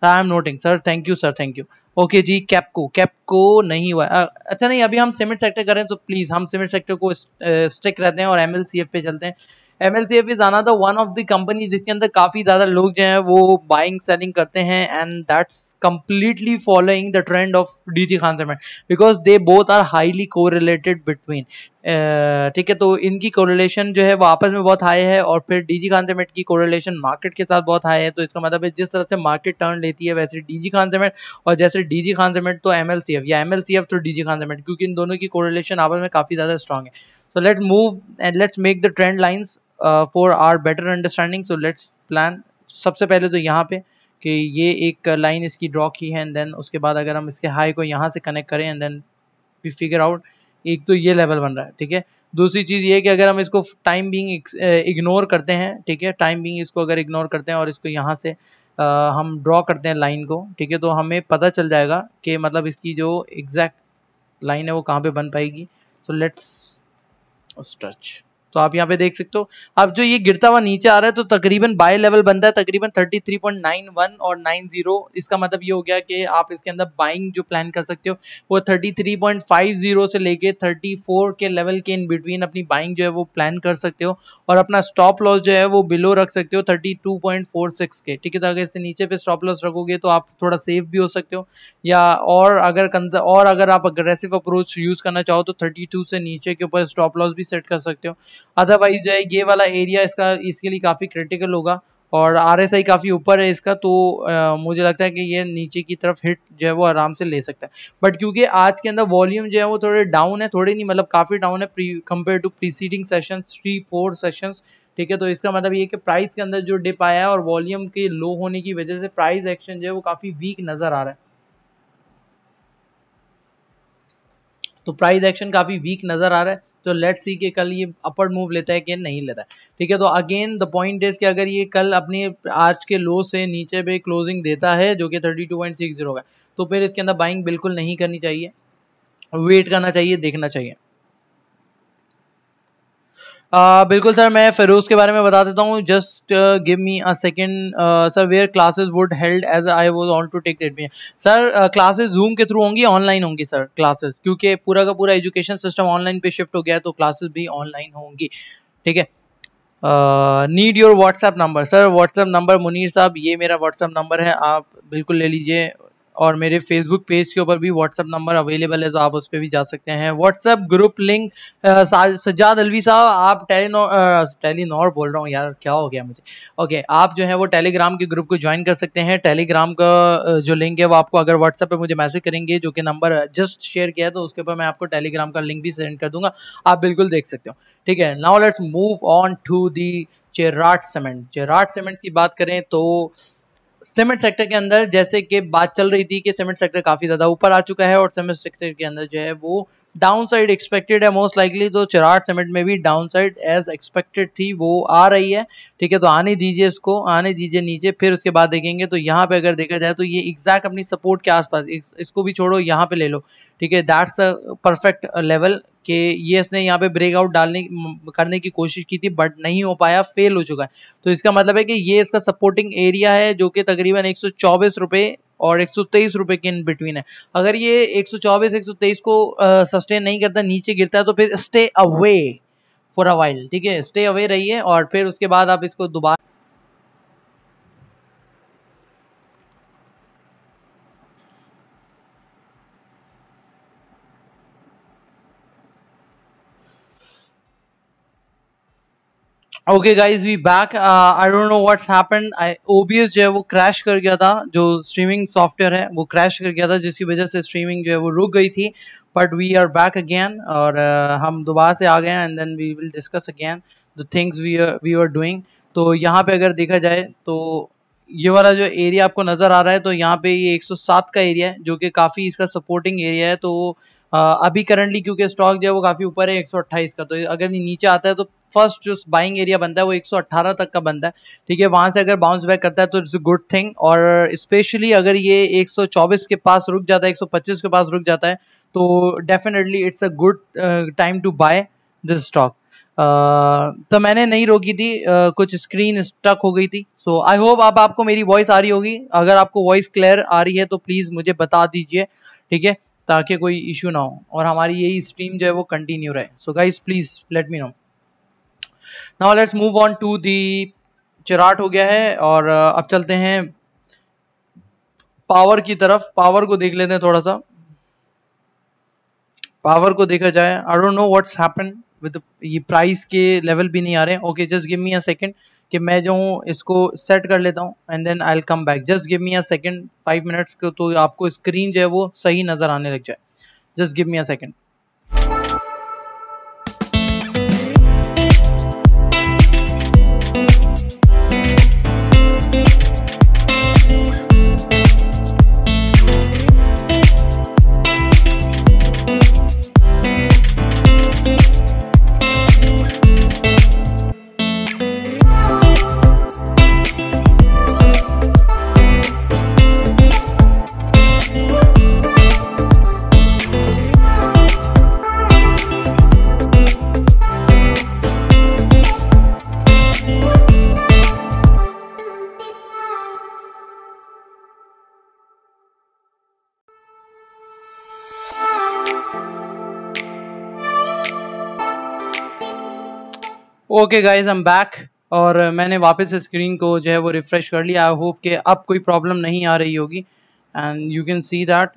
I am noting sir, thank you sir, thank you. Okay जी, कैपको नहीं हुआ। अच्छा नहीं, अभी हम cement sector करें तो please हम सीमेंट सेक्टर को स्टिक रहते हैं और MLCF पे चलते हैं। MLCF is another one of the company जिसके अंदर काफी ज्यादा लोग जो हैं वो बाइंग सेलिंग करते हैं and that's completely following the trend of DG Khan cement because they both are highly correlated between. ठीक है, तो इनकी कोरिलेशन जो है वो आपस में बहुत हाई है और फिर DG खान सीमेंट की कोरिलेशन मार्केट के साथ बहुत हाई है। तो इसका मतलब है जिस तरह से मार्केट टर्न लेती है वैसे DG खान सीमेंट, और जैसे DG खान सीमेंट तो MLCF या MLCF तो DG खान सीमेंट, क्योंकि इन दोनों की कोरिलेशन आपस में काफी ज्यादा स्ट्रांग है। So let's move and let's make the trend lines for our better understanding. So let's plan. सबसे पहले तो यहाँ पे कि ये एक लाइन इसकी ड्रॉ की है एंड देन उसके बाद अगर हम इसके हाई को यहाँ से कनेक्ट करें and then we figure out, एक तो ये लेवल बन रहा है। ठीक है, दूसरी चीज़ ये कि अगर हम इसको टाइम बीइंग इग्नोर करते हैं, ठीक है, टाइम बीइंग इसको अगर इग्नोर करते हैं और इसको यहाँ से हम ड्रॉ करते हैं लाइन को, ठीक है, तो हमें पता चल जाएगा कि मतलब इसकी जो एग्जैक्ट लाइन है वो कहाँ पे बन पाएगी। So let's stretch. तो आप यहाँ पे देख सकते हो अब जो ये गिरता हुआ नीचे आ रहा है तो तकरीबन बाय लेवल बनता है तकरीबन 33.91 और 90। इसका मतलब ये हो गया कि आप इसके अंदर बाइंग जो प्लान कर सकते हो वो 33.50 से लेके 34 के लेवल के इन बिटवीन अपनी बाइंग जो है वो प्लान कर सकते हो और अपना स्टॉप लॉस जो है वो बिलो रख सकते हो 32.46 के। ठीक है, तो अगर इससे नीचे पे स्टॉप लॉस रखोगे तो आप थोड़ा सेफ भी हो सकते हो, या और अगर आप अग्रेसिव अप्रोच यूज करना चाहो तो 32 से नीचे के ऊपर स्टॉप लॉस भी सेट कर सकते हो। अदरवाइज जो है ये वाला एरिया इसके लिए काफ़ी क्रिटिकल होगा और RSI काफ़ी ऊपर है इसका, तो मुझे लगता है कि ये नीचे की तरफ हिट जो है वो आराम से ले सकता है। बट क्योंकि आज के अंदर वॉल्यूम जो है वो थोड़े डाउन है, थोड़े नहीं मतलब काफ़ी डाउन है compare to preceding session 3-4 sessions. ठीक है, तो इसका मतलब ये कि प्राइस के अंदर जो डिप आया है और वॉल्यूम के लो होने की वजह से प्राइस एक्शन जो है वो काफ़ी वीक नज़र आ रहा है। तो प्राइस एक्शन काफ़ी वीक नज़र आ रहा है, तो लेट्स सी कि कल ये अपवर्ड मूव लेता है कि नहीं लेता है। ठीक है, तो अगेन द पॉइंट इज कि अगर ये कल अपनी आज के लो से नीचे पे क्लोजिंग देता है जो कि 32.60 का, तो फिर इसके अंदर बाइंग बिल्कुल नहीं करनी चाहिए, वेट करना चाहिए, देखना चाहिए। बिल्कुल सर, मैं फिरोज के बारे में बता देता हूँ। Just give me a second sir. Where classes would held as I was on to take admission. Sir classes Zoom के थ्रू होंगी, ऑनलाइन होंगी सर क्लासेस, क्योंकि पूरा का पूरा एजुकेशन सिस्टम ऑनलाइन पे शिफ्ट हो गया है, तो क्लासेस भी ऑनलाइन होंगी। ठीक है। Need your WhatsApp number. Sir WhatsApp number Munir साहब, ये मेरा व्हाट्सएप नंबर है, आप बिल्कुल ले लीजिए। और मेरे फेसबुक पेज के ऊपर भी व्हाट्सएप नंबर अवेलेबल है, तो आप उस पर भी जा सकते हैं। WhatsApp group link Sajjad Alvi साहब, आप टेलीनॉर बोल रहा हूँ यार, क्या हो गया मुझे। ओके, आप जो है वो टेलीग्राम के ग्रुप को ज्वाइन कर सकते हैं। टेलीग्राम का जो लिंक है वो आपको अगर व्हाट्सएप पे मुझे मैसेज करेंगे, जो कि नंबर जस्ट शेयर किया है, तो उसके ऊपर मैं आपको टेलीग्राम का लिंक भी सेंड कर दूंगा, आप बिल्कुल देख सकते हो। ठीक है, now let's move on to the Cherat cement. Cherat cement की बात करें तो सीमेंट सेक्टर के अंदर जैसे कि बात चल रही थी कि सीमेंट सेक्टर काफी ज्यादा ऊपर आ चुका है, और सीमेंट सेक्टर के अंदर जो है वो डाउन साइड एक्सपेक्टेड है मोस्ट लाइकली। तो चेराट सीमेंट में भी डाउन साइड एज एक्सपेक्टेड थी, वो आ रही है। ठीक है, तो आने दीजिए, इसको आने दीजिए नीचे, फिर उसके बाद देखेंगे। तो यहाँ पे अगर देखा जाए तो ये एग्जैक्ट अपनी सपोर्ट के आसपास, इसको भी छोड़ो, यहाँ पे ले लो। ठीक है, दैट्स अ परफेक्ट लेवल कि ये इसने यहाँ पे ब्रेकआउट करने की कोशिश की थी, बट नहीं हो पाया, फेल हो चुका है। तो इसका मतलब है कि ये इसका सपोर्टिंग एरिया है, जो कि तकरीबन 124 रुपए और 123 रुपए के इन बिटवीन है। अगर ये 124 123 को सस्टेन नहीं करता, नीचे गिरता है, तो फिर stay away for a while. ठीक है, स्टे अवे रहिए, और फिर उसके बाद आप इसको दोबारा okay guys, we back. I don't know what's happened. OBS जो है वो क्रैश कर गया था, जो स्ट्रीमिंग सॉफ्टवेयर है वो क्रैश कर गया था, जिसकी वजह से स्ट्रीमिंग जो है वो रुक गई थी। But we are back again, और हम दोबारा से आ गए हैं, and then we will discuss again the things we are doing. तो यहाँ पे अगर देखा जाए तो ये वाला जो एरिया आपको नजर आ रहा है, तो यहाँ पे ये 107 का एरिया है, जो कि काफी इसका सपोर्टिंग एरिया है। तो अभी करंटली क्योंकि स्टॉक जो है वो काफी ऊपर है 128 का, तो अगर नीचे आता है तो फर्स्ट जो बाइंग एरिया बनता है वो 118 तक का बनता है। ठीक है, वहां से अगर बाउंस बैक करता है तो इट्स अ गुड थिंग, और स्पेशली अगर ये 124 के पास रुक जाता है, 125 के पास रुक जाता है, तो definitely it's a good time to buy this stock. तो मैंने नहीं रोकी थी, कुछ स्क्रीन स्टक हो गई थी। सो आई होप अब आपको मेरी वॉइस आ रही होगी। अगर आपको वॉइस क्लियर आ रही है तो प्लीज मुझे बता दीजिए, ठीक है, ताकि कोई इशू ना हो और हमारी यही स्ट्रीम जो है वो कंटिन्यू रहे। So guys please let me know. Now let's move on to the chart हो गया है, और अब चलते हैं पावर की तरफ। पावर को देख लेते हैं थोड़ा सा। पावर को देखा जाए, I don't know what's happen with ये प्राइस के लेवल भी नहीं आ रहे हैं। Okay, just give me a second कि मैं जो हूँ इसको सेट कर लेता हूँ, and then I will come back. Just give me a second, 5 minutes को, तो आपको स्क्रीन जो है वो सही नजर आने लग जाए। Just give me a second. Okay guys, I am back, और मैंने वापस स्क्रीन को जो है वो रिफ्रेश कर लिया। आई होप कि अब कोई प्रॉब्लम नहीं आ रही होगी, and you can see that